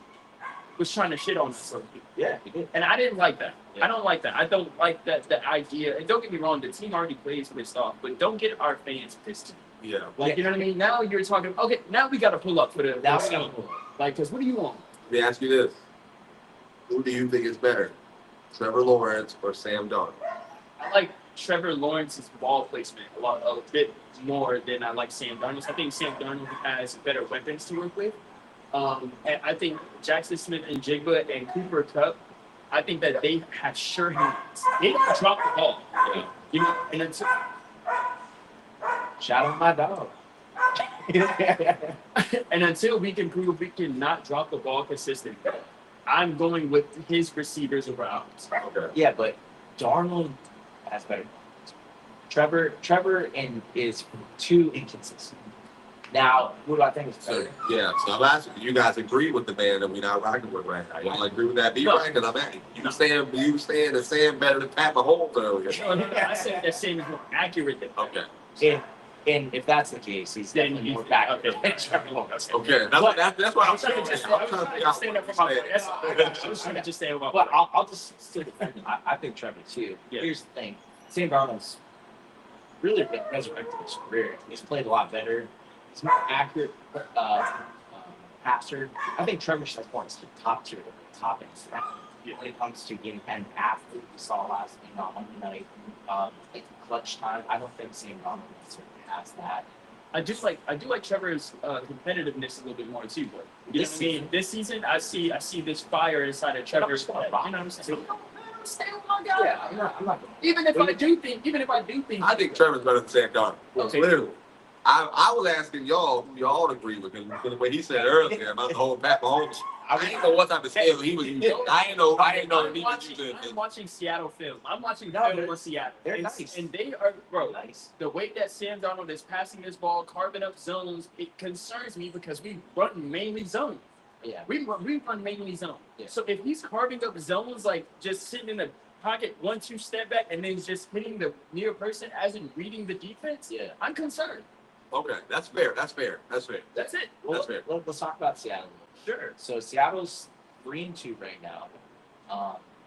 was trying to shit on us. Yeah, he did. And I didn't like that. Yeah. I don't like that. I don't like the idea. And don't get me wrong, the team already plays pissed off, but don't get our fans pissed. Yeah. Like, you know what I mean? Now you're talking, okay, now we got to pull up for the Now for we the- gotta move. Like, because what do you want? Let me ask you this: who do you think is better, Trevor Lawrence or Sam Darnold? I like Trevor Lawrence's ball placement a bit more than I like Sam Darnold's. I think Sam Darnold has better weapons to work with. And I think Jackson Smith and Jigba and Cooper Kupp, I think that they have sure hands. They don't drop the ball. Yeah. You know, and until, Shout out my dog. and until we can prove we can not drop the ball consistently, I'm going with his receivers around. Okay. Yeah, but Darnold has better. Trevor is too inconsistent. Now, who do I think is So, better? yeah, so I'm asking, do you guys agree with the man that we not rocking with right now? Y'all agree with that B No. rank? Because I'm asking, you saying the saying better than Pat Mahomes earlier. No. I said that same is more accurate than Okay. And if that's the case, he's Then definitely he's more back. okay. Okay, that's what I'm trying to figure out. I'm trying to figure out Stand up for what my you're boy. saying. I was trying to just say about. But I'll just still defend him. I think Trevor too. Yeah. Here's the thing: Sam Darnold's really been resurrected his career. He's played a lot better. He's more accurate passer. I think Trevor Steph's the top tier, the top end. When it comes to getting an athlete, we saw last week on Monday night, like clutch time. I don't think Sam Darnold necessarily has that. I do like Trevor's competitiveness a little bit more too. But you This know what I mean? This season, I see this fire inside of Trevor's. You know what I'm saying? Stay along, guy. Yeah, I'm not. Even if I do think, I think Trevor's better than Sam Darnold. Okay. Literally. I was asking y'all who y'all agree with him because the way he said earlier about the whole Pat Mahomes. I didn't know what type of scale he was using. I didn't know he was using. I'm watching Seattle film. I'm watching No, film on Seattle. they're And- nice. And they are, bro, Nice. the way that Sam Darnold is passing this ball, carving up zones, it concerns me because we run mainly zone. Yeah. We run mainly zone. Yeah. So if he's carving up zones, like just sitting in the pocket, 1-2 step back, and then just hitting the near person as in reading the defense, Yeah. I'm concerned. Okay, that's fair. That's fair. That's it. That's fair. Let's talk about Seattle. Sure. So Seattle's 3-2 right now.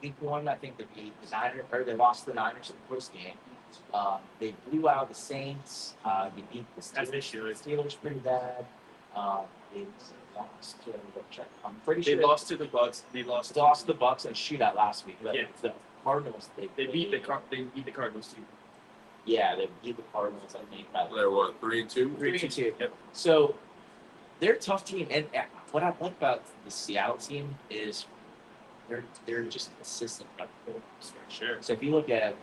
Week 1, I think they beat the Niners, or they lost the Niners in the first game. They blew out the Saints. They beat the As they Steelers. should. Steelers pretty bad. They lost to. I'm pretty They sure lost to the Bucks. They lost. they lost to the Bucks in a shootout last week. But Yeah. the Cardinals. They beat the Cardinals too. Yeah, they beat the Cardinals. I think by There were 3-2. 3-2. Yep. So they're a tough team, and what I like about the Seattle team is they're just consistent. Sure. So if you look at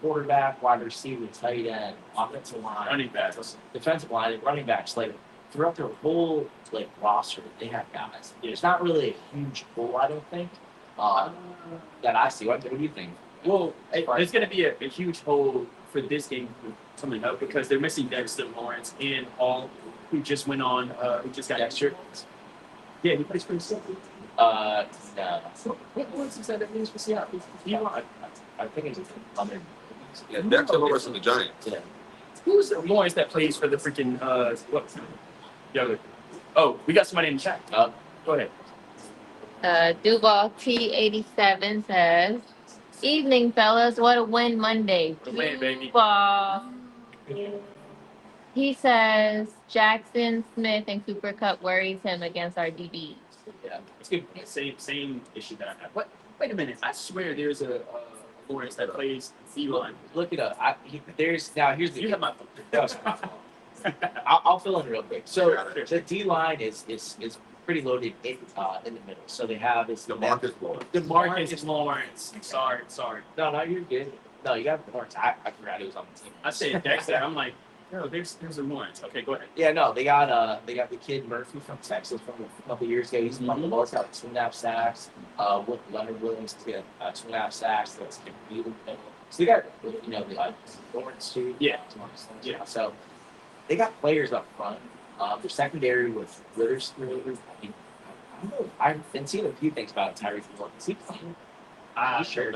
quarterback, wide receiver, tight end, offensive line, Running backs. defensive line, and running backs, like throughout their whole roster, they have guys. There's not really a huge hole, I don't think, that I see. What do you think? Well, there's going to be a huge hole for this game coming up because they're missing Dexter Lawrence and Hall, who just went on, who just got Dexter? Yeah, he plays for himself. No. What was that that plays for Seattle? I think it's under. Yeah, Dexter Lawrence and the Giants. Yeah. Who's the Lawrence that plays for the freaking, what? Oh, we got somebody in the chat. Go ahead. Duval T87 says, "Evening, fellas. What a win Monday." The win, baby. Duval. He says Jackson Smith and Cooper Cup worries him against our DBs. Yeah. It's good. Same issue that I have. What? Wait a minute. I swear there's a Lawrence that plays D-line. Look it up. Here's the. You have my That was my fault. I'll fill in real quick. So the D line is pretty loaded in the middle. So they have this DeMarcus Lawrence. DeMarcus Lawrence. Sorry. No, you're good. No, you got Lawrence. I forgot he was on the team. I said Dexter. I'm like, no, there's a Lawrence. Okay, go ahead. Yeah, no, they got the kid Murphy from Texas from a couple years ago. He's one of the most got 2.5 sacks. With Leonard Williams to get 2.5 sacks. That's really good. So they got the Lawrence too. Yeah. Yeah. So they got players up front. Their secondary with Witherspoon. I've been seeing a few things about Tyreek Hill. Is he playing? I don't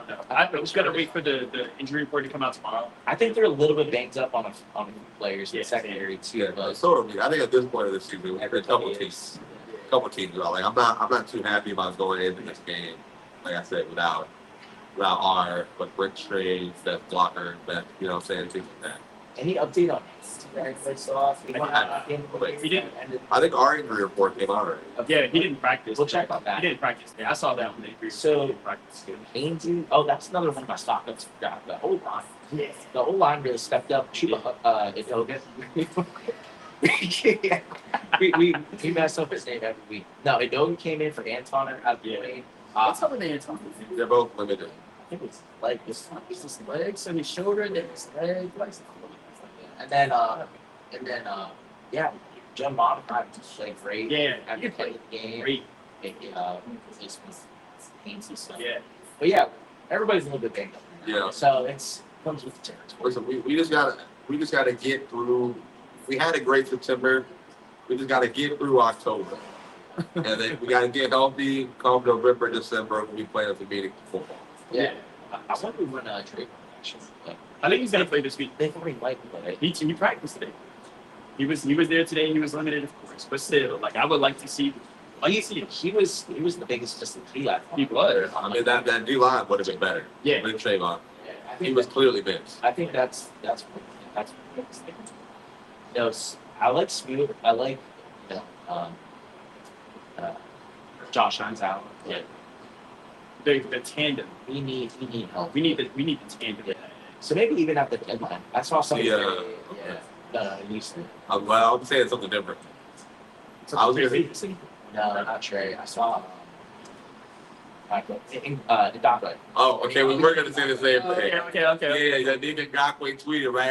know. I'm just gonna wait for the injury report to come out tomorrow. I think they're a little bit banged up on a few players in Yeah, the secondary too. Yeah, But so do we. I think at this point of the season, a couple everybody teams. is. Couple teams are like I'm not too happy about going into this game. Like I said, without Brick Trade, that blocker, that you know what I'm saying, things like that. Any update on first off? He didn't. I think our injury report came out already. Yeah, he didn't practice. We'll check on that. He didn't practice. Yeah, I saw that when they agreed. So- He didn't practice. Ainsley. Oh, that's another one of my stock ups. Forgot the whole line. Yeah. The whole line really stepped up. Chuba, Idoga. we mess up his name every week. No, Idoga came in for Anton at the lane. What's up with the Anton? They're both limited. I think it's like this. It's his legs and his shoulder, then his leg. And then yeah, John Modified just played great. Yeah, And you played played the game. great. It's Ainsley stuff. Yeah. But yeah, everybody's a little bit banged up. Yeah. So it's comes with the territory. Listen, we just gotta get through we had a great September. We just got to get through October, and then we got to get healthy. Come November, December, we play at the meeting football. Yeah. I wonder when Drake actually. I think he's gonna play this week. They already might play. He practiced today. He was there today. He was limited, of course, but still, like I would like to see. He was the biggest just key. He was. I mean, that D line would have been better. Yeah. With Trayvon. I He think was clearly missed. I think that's the biggest thing. You know, I like Smoot. I like you know, Josh Hines out. Yeah. The tandem. We need help. We need the tandem. Yeah. So maybe even at the deadline. I saw something. Yeah. Houston. Well, I'm saying something different. I was gonna say, No, not Trey. I saw. Ndakwe. oh, okay, we were gonna say the same thing. Okay. Yeah, David Ngakwe tweeted right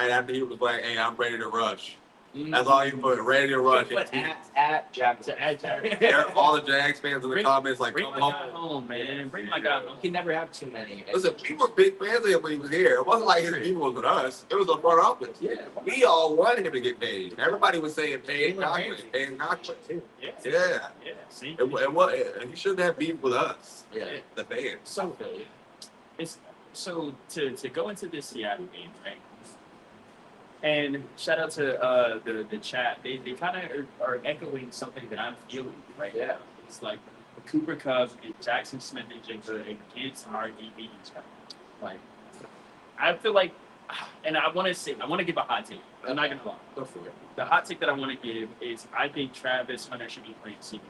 after he was like, "Hey, I'm ready to rush." That's all he put, ready to rush. But at Jackson. Yeah, all the Jags fans in the comments like, Bring "Come my guy home." home, man. Bring my guy home. You can never have too many. Listen, we were big fans of him when he was here. It wasn't like his people was with us. It was the front office. Yeah. We all wanted him to get paid. Everybody was saying, "Pay Ngakwe, pay Ngakwe." Yeah. Yeah. See. He shouldn't have beef with us, Yeah. the fans. So Philly. It's so to go into this Seattle game, right? And shout out to the chat. They kind of are echoing something that I'm feeling right now. It's like Cooper Kupp and Jackson Smith and Jigba against our DBs. Like I feel like, and I want to give a hot take. I'm not gonna lie. Go for it. The hot take that I want to give is I think Travis Hunter should be playing senior.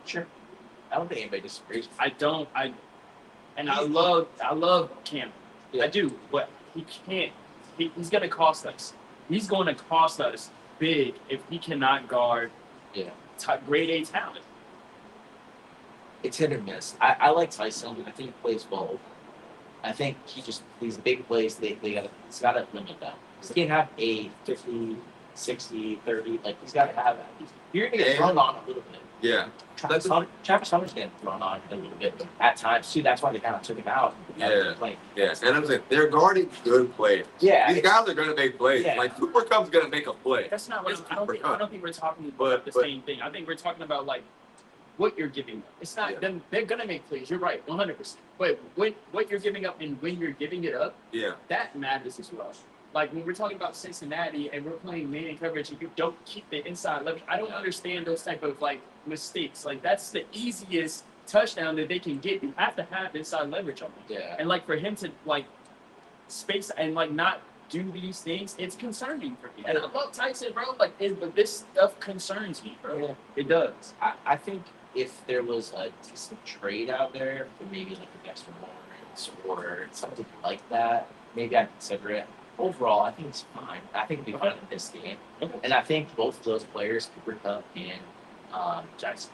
Sure. I don't think anybody disagrees. I love Campbell. Yeah. I do, but he can't. He's going to cost us. He's going to cost us big if he cannot guard grade A talent. It's hit or miss. I like Tyson. I think he plays well. I think these big plays, he's got to limit them. He can't have a 50, 60, 30. Like, he's got to have that. You're going to get thrown on a little bit. Yeah. Travis Hunter's getting thrown on a little bit at times, too. That's why they kind of took him out. Yeah. And I'm saying, they're guarding good players. Yeah. These guys are going to make plays. Yeah. Like, Cooper Kupp's going to make a play. That's not what I don't think we're talking about But- the same thing. I think we're talking about, like, what you're giving them. It's not them. They're going to make plays. You're right, 100%. But what you're giving up and when you're giving it up, Yeah. that matters as well. Like when we're talking about Cincinnati and we're playing man coverage and you don't keep the inside leverage, I don't understand those type of like mistakes. Like that's the easiest touchdown that they can get. You have to have inside leverage on them. Yeah. And like for him to like space and like not do these things, it's concerning for me. And I love Tyson, bro. Like, but this stuff concerns me, bro. Yeah. It does. I think if there was a decent trade out there for maybe like an extra Lawrence or something like that, maybe I'd consider it. Overall, I think it's fine. I think it'll be fine in this game. Okay. And I think both of those players, Cooper Kupp and Jackson,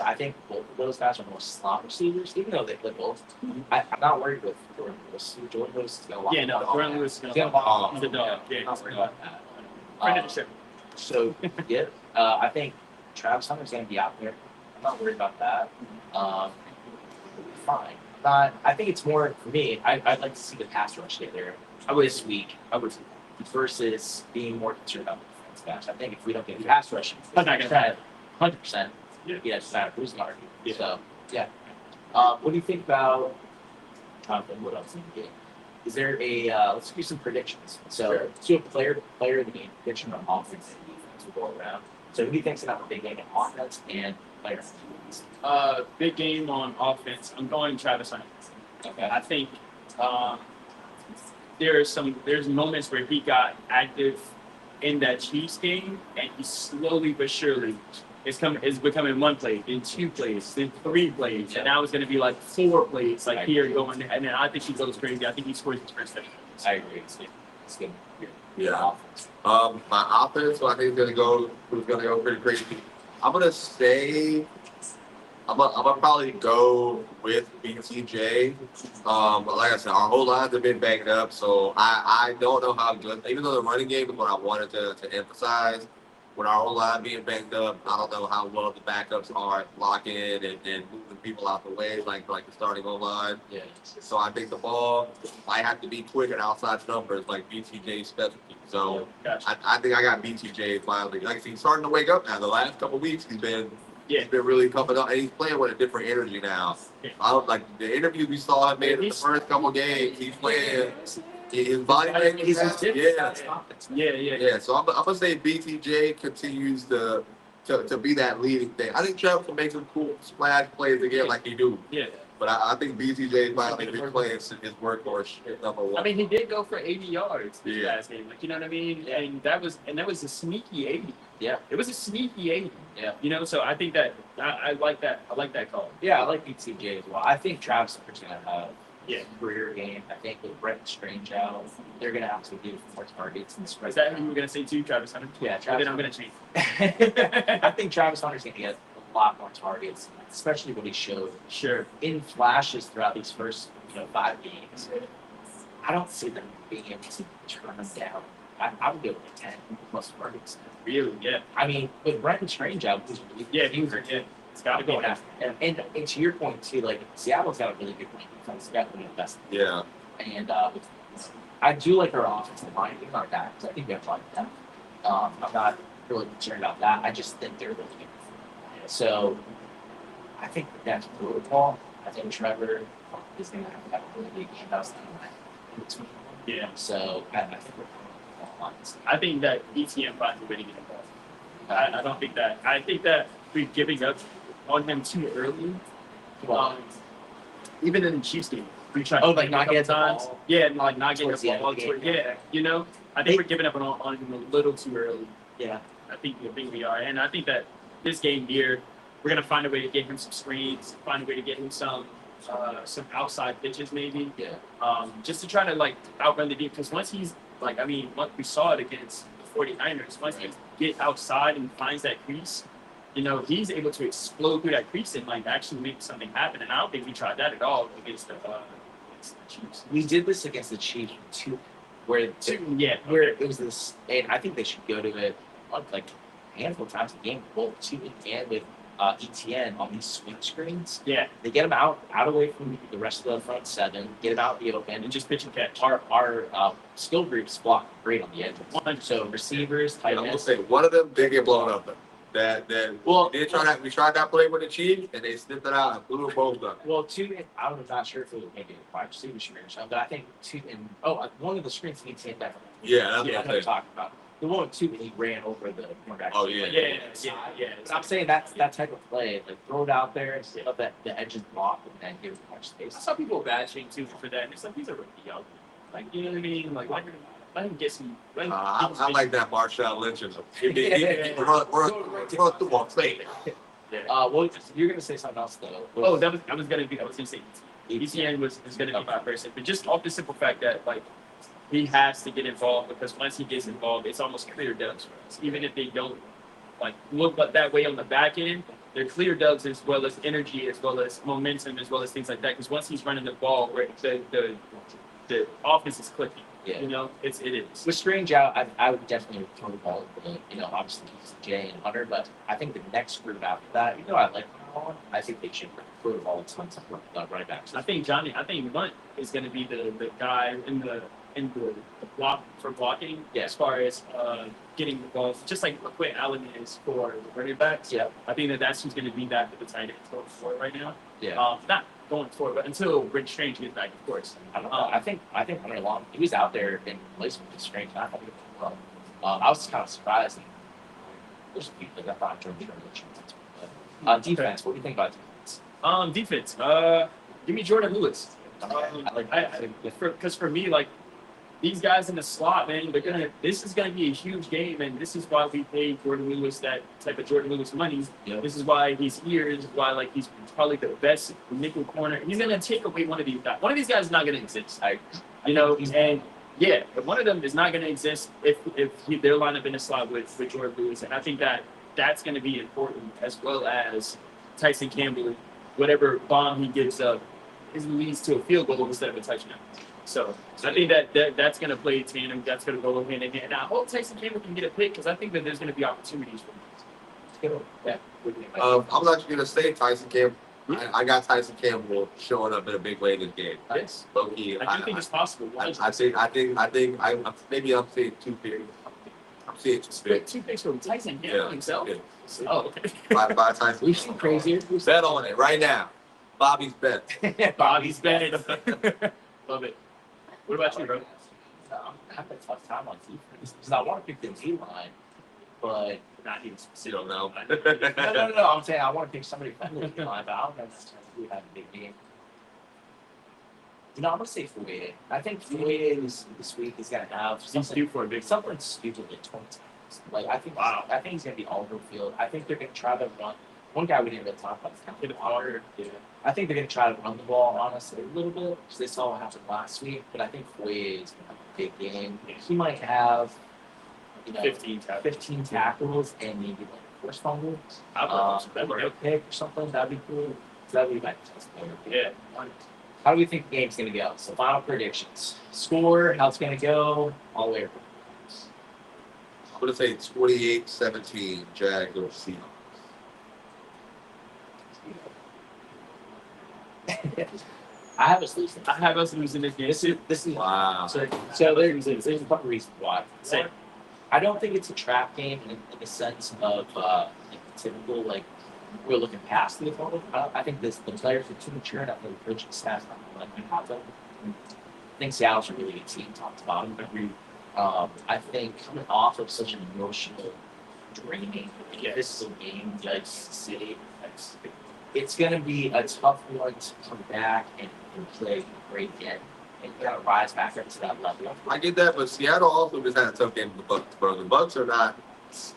I think both of those guys are more slot receivers, even though they play both. I'm not worried with Jordan Lewis. Jordan Lewis is going to walk. Yeah, no, the ball. Jordan Lewis is He's going gonna walk. He's a dog. Yeah, I'm not worried about that. Friend of the show. So, yeah, I think Travis Hunter's going to be out there. I'm not worried about that. Fine. I think it's more, for me, I'd like to see the pass rush get there this week versus being more concerned about the defense match. I think if we don't get the pass rush, I'm not gonna 100%. Yeah. It's not who's not. Yeah. So, yeah. What do you think about what else in the game? Is there a let's do some predictions. So let's do a player in the game prediction on offense and defense. We'll go around. So who do you think's gonna have a big game in offense and player? Big game on offense. I'm going Travis Hunter. Okay. I think there's moments where he got active in that Chiefs game, and he slowly but surely is becoming one play, then 2 plays, then 3 plays, and now it's going to be like 4 plays, like here going, and then I think he goes crazy. I think he scores his first touchdown. I agree. It's good. Yeah. My offense, so I think it's gonna go pretty crazy. I'm gonna probably go with BTJ. Like I said, our whole lines have been banged up, so I don't know how good. Even though the running game is what I wanted to emphasize, with our O-line being banged up, I don't know how well the backups are locking and moving people out the way, like the starting O-line. Yeah. So I think the ball might have to be quick and outside numbers like BTJ's specialty. So Gotcha. I think I got BTJ finally. Like I said, he's starting to wake up now. The last couple of weeks he's been really coming up and he's playing with a different energy now. I don't like the interviews we saw him made in the first couple of games. He's playing his body language. Yeah. So I'm gonna say BTJ continues to be that leading thing. I think Travis can make some cool splash plays again like he do. Yeah. But I think BTJ finally been playing his workhorse number one. I mean, he did go for 80 yards this Yeah. last game. Like, you know what I mean? And that was a sneaky 80. Yeah. It was a sneaky 80. Yeah. You know, so I think that I like that. I like that call. Yeah, I like BTJ as well. I think Travis is going to have Yeah. a career game. I think with Brett Strange out, they're going to have to do more targets and spread. Is that who you were gonna say too, Travis Hunter? Yeah, Well, Travis. then I'm gonna change. I think Travis Hunter's going to get a lot more targets, especially what he showed Sure. in flashes throughout these first 5 games. I don't see them being able to turn them down. I would go with 10 plus targets. Really? Yeah. I mean, with Brenton Strange out, who's really Yeah. He was. Yeah. It's got to go going now. after. And to your point too, like Seattle's got a really good point defense. They got one of the best. Yeah. And I do like our offensive line, even our backs. I think we have fun with them. I'm not really concerned about that. I just think they're really good. So I think that's protocol. I think Trevor is going to have a really big game. That's in between. Yeah. So I think we're honest. I think that ETN finds a way to get involved. I don't think that. I think that we're giving up on him too early. Well, Even in the Chiefs game, we tried. Oh, to like not a couple getting the times. ball Yeah, and like not getting towards the the end ball. of the game. Yeah, you know, I think we're giving up on him a little too early. yeah. I think we are, and I think that this game here, we're gonna find a way to get him some screens, find a way to get him some outside pitches maybe, Yeah. just to try to like outrun the defense. Because once he's like, I mean, once we saw it against the 49ers, once he get outside and finds that crease, you know, he's able to explode through that crease and like actually make something happen. And I don't think we tried that at all against the Chiefs. We did this against the Chiefs too, where Yeah, where it was this, and I think they should go to it like a handful of times a game, both two and with ETN on these swing screens. yeah, They get them out away from the rest of the front seven, get them out the open, and just pitch and catch. our skill groups block great on the edges. 100%. So receivers, tight I'm gonna ends. say one of them did get blown up though. That Well, we tried that play with the Chiefs and they snipped it out and blew them both up. Well, I'm not sure if it was maybe a wide receiver screen or something, but I think one of the screens he came back. Yeah, that's Yeah, what I'm I'm saying. talking about. The one with two, he ran over the cornerback. Oh, yeah. Yeah. But I'm saying that's that type of play. Like throw it out there and let the edges block and then give much I space. saw people bashing too for that. And it's like he's a rookie, young. Like, you know what I mean? Like, let him get some. I like that Marshawn Lynch. He Yeah. run through on fake. Well, you're gonna say something else though. Oh, I was gonna say ETN was gonna be my person, but just off the simple fact that like he has to get involved because once he gets involved, it's almost clear dubs for us. Even if they don't like look that way on the back end, they're clear dubs as well as energy, as well as momentum, as well as things like that. Because once he's running the ball, where the offense is clicking. Yeah. You know, it is. With Strange out, I would definitely throw the ball to obviously Jay and Hunter, but I think the next group after that, I like Hunter, I think they should throw the ball to some running backs. I think Lunt is going to be the guy in the block for blocking Yeah. as far as getting the ball, just like Quinn Allen is for the running backs. Yeah. I think that's who's going to be that for the tight end going forward right now. Yeah. Not going forward, but until Brent Strange gets back, of course. I don't know. I think Hunter Long, he was out there in place with Strange. I thought he was well. I was kind of surprised. There's people that thought George defense. What do you think about defense? Defense. Give me Jordan Lewis. I like Because for me, like these guys in the slot, man, this is gonna be a huge game, and this is why we pay Jordan Lewis that type of Jordan Lewis money. Yeah. This is why he's here. This is why like he's probably the best nickel corner. He's gonna take away one of these guys. One of these guys is not gonna exist. If one of them is not gonna exist if they're lined up in the slot with Jordan Lewis, and I think that's gonna be important as well as Tyson Campbell. Whatever bomb he gives up, it leads to a field goal instead of a touchdown. So I think that's going to play tandem. That's going to go hand in hand. And I hope Tyson Campbell can get a pick because I think that there's going to be opportunities for him. Yeah. I was actually gonna say Tyson Campbell. I got Tyson Campbell showing up in a big way in this game. Yes. Low key, I do think it's possible. I think maybe I'm seeing two picks. I'm seeing two picks. Two picks from Tyson Campbell himself. Yeah. Oh, okay. By Tyson. We've seen crazier. Bet on it right now. Bobby's bet. Bobby's bad. Love it. What about you, bro? I'm having a tough time on defense because I want to pick the D line, but Not even You specific. don't know. no. I'm saying I want to pick somebody from the D line, but I don't know if we have a big game. You know, I'm gonna say Fouye. I think Fouye this week is gonna have He's something, due for a big something stupid like 20 times. Like I think, Wow. I think he's gonna be all over the field. I think they're gonna try to run. One guy we didn't really talk about is kind Hit of it harder. Yeah. I think they're going to try to run the ball, honestly, a little bit, because they saw what happened last week. But I think Foye is going to have a big game. He might have, 15 tackles. 15 tackles and maybe like a forced fumble. That'd Or be a good. pick or something. That'd be cool. That'd be my test player. Yeah. How do we think the game's going to go? So, final predictions. Score, how it's going to go, all the way around. I'm gonna say 28-17 Jags over Seahawks. I have us losing. I have us losing this game. This is Wow. So there's a couple reasons why. Same. I don't think it's a trap game in the sense of like typical like we're looking past the opponent. I think the players are too mature enough. The coaching staff's not going to let them happen. I think Seattle's a really good team, top to bottom. I think coming off of such an emotional, draining, physical game, like City, it's going to be a tough one to come back and play great again. And you got to rise back up to that level. I get that, but Seattle also just had a tough game with the Bucks, bro. The Bucks are not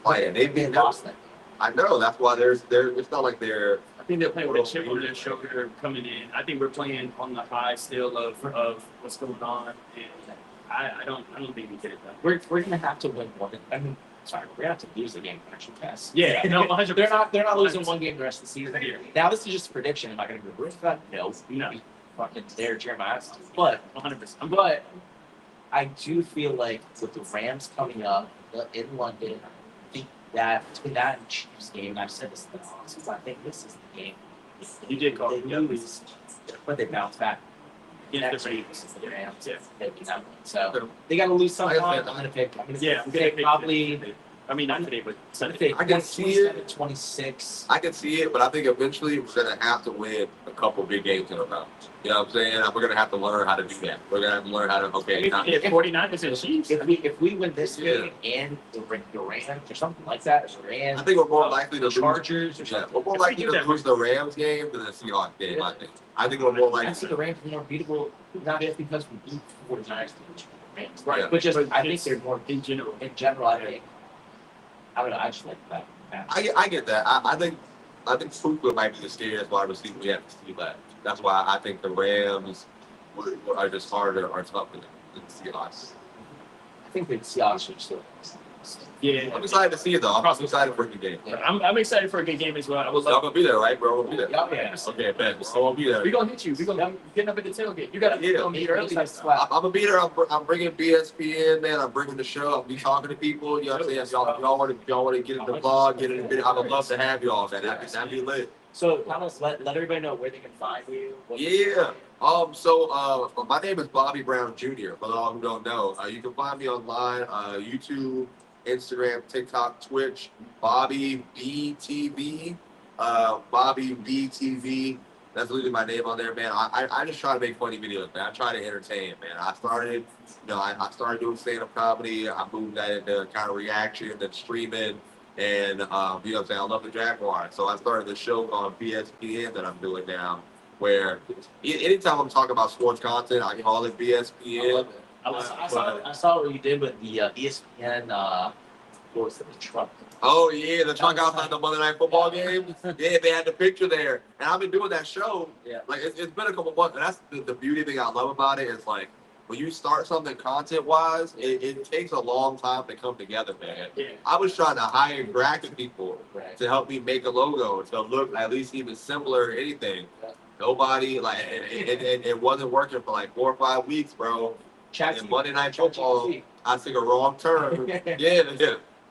playing. They've been lost that. I know. That's why it's not like they're. I think they're playing with a chip on their shoulder coming in. I think we're playing on the high still of what's going on. And I don't think we get it done. We're going to have to win one. I mean, sorry, we're going to have to lose the game actually pass. Yeah, no, 100%. They're not losing one game the rest of the season. Now this is just a prediction. Am I going to agree with that? No. No. Fucking there, Jeremiah. But 100%. But I do feel like with the Rams coming up in London, I think that between that and Chiefs game, and I've said this in the offseason, I think this is the game. You did call they it, yeah. lose, but they bounce back. Yeah, Next the week is the Rams. Yeah. They beat that one. So they got to lose sometime. I'm gonna pick. Yeah, probably. I mean, not today, but I'm gonna Sunday. pick I can see it. 26. I can see it, but I think eventually we're gonna have to win a couple big games in a row. You know what I'm saying? We're gonna have to learn how to do that. We're gonna have to learn how to If 49ers and Chiefs. If we win this game and the Rams or something like that, or I Rams, think we're more likely to lose. Chargers or Yeah, something. we're more If we likely do to that, lose the Rams game than the Seahawks game. I think. I think we're more I likely. see the Rams are more beatable, not just because we beat 49ers, the Rams, Right. Yeah. but just But I think it's- they're more In general. in general. I think I don't know. I just like that. I get that. I think Puka might be the scariest wide receiver we have to see left. That's why I think the Rams are just harder or tougher than the Seahawks. I think the Seahawks are still. Yeah. I'm excited to see it though. I'm excited for the game. I'm excited for a good game as well. I would Y'all love. gonna be there, right, bro? We'll be there. Yeah. Okay, bet. So we'll be there. We're gonna hit you. We're gonna getting up at the tailgate. You gotta Yeah. be early. That's flat. I'm gonna be there. I'm bringing BSPN, man. I'm bringing the show. I'll be talking to people. You know what I'm saying? If y'all want to get in the vlog, get in the video. I would love to have y'all, man. That'd be lit. So tell us, let everybody know where they can find you. Yeah. So my name is Bobby Brown Jr. For all who don't know, you can find me online, YouTube, Instagram, TikTok, Twitch, Bobby BTV, Bobby BTV. That's literally my name on there, man. I just try to make funny videos, man. I try to entertain, man. I started doing stand-up comedy. I moved that into kind of reaction and streaming. And you know what I'm saying? I love the Jaguar. So I started the show on BSPN that I'm doing now, where anytime I'm talking about sports content, I call it BSPN. I saw what you did with the ESPN. What was it? The truck. Oh yeah, the truck outside the Monday Night Football game. Yeah, they had the picture there, and I've been doing that show. Yeah. Like it's been a couple months, and that's the beauty thing I love about it is like when you start something content wise, it takes a long time to come together, man. Yeah. I was trying to hire graphic people Right. to help me make a logo to look at least even similar or anything. Yeah. Nobody like it wasn't working for like 4 or 5 weeks, bro. Chat And Monday Night Football, I took a wrong turn. Yeah.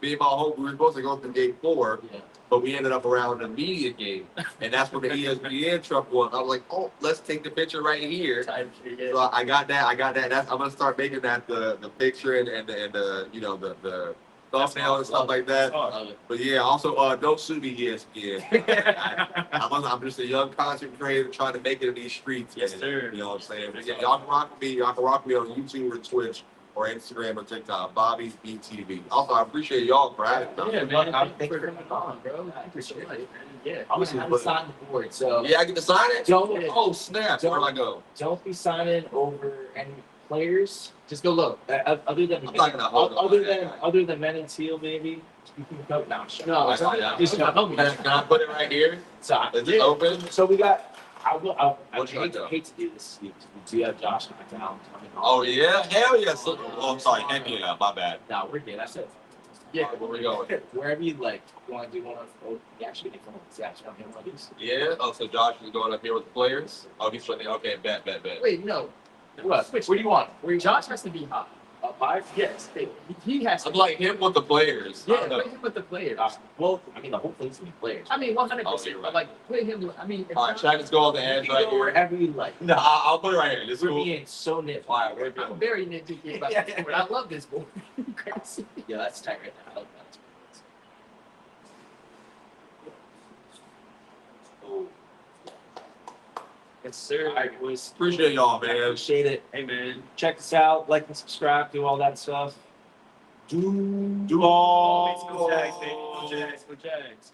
Me and my home, we were supposed to go to game 4, Yeah. but we ended up around the media game, and that's when the ESPN truck was. I was like, oh, let's take the picture right here. So I got that. That's I'm gonna start making that the picture and the you know the thumbnail and stuff like that. Love it. But yeah, also don't sue me, ESPN. I'm just a young content creator trying to make it in these streets. Yes, man. sir. You know what I'm saying? But yeah, y'all can rock with me. Y'all can rock me on YouTube or Twitch or Instagram or TikTok. Bobby's BTV. Also, I appreciate y'all for having me. Yeah, man. man. Thank you for coming on, bro. I appreciate it. Man. Yeah. I'm gonna have to sign the board, so Yeah, I get to sign it. Don't- Oh snap! Where do I go? don't be signing over any players. Just go look. Other than I'm not gonna hold on to that guy. other than Men and Teal, maybe you can go now. No, Just no. Can I put it right here? So, Is it open? so we got. I What you got, hate to do this. We have Josh McDowell coming on. Oh yeah, hell yes. Oh, I'm sorry. Heck yeah, my bad. No, we're good. I said. Yeah. Where we going? Wherever you like. You want to do one of those? Yeah, actually, on him like this. Yeah. Oh, so Josh is going up here with the players. Oh, he's putting. Okay, bet. Wait, no. What? Where do you want? Where you Josh has to be hot. Up high? Yes, he has to. I'm like him with the players. Yeah, put him with the players. Well, I mean, the whole thing's gonna be players. I mean, 100%. Oh, you're right. But like, put him. I mean, if All right, should I just go on the You edge can right go here? wherever you like. No, I'll put it right here. This is We're cool. being so nitpicky. All right, we're I'm good. very nitpicky about this board. I love this board. Crazy. Yeah, that's tight right now. I like that. Yes, sir. All right, boys. Appreciate y'all, I man. appreciate it. Hey, man. Check us out, like and subscribe, do all that stuff. Do Go Jags, baby. Go Jags. Go Jags.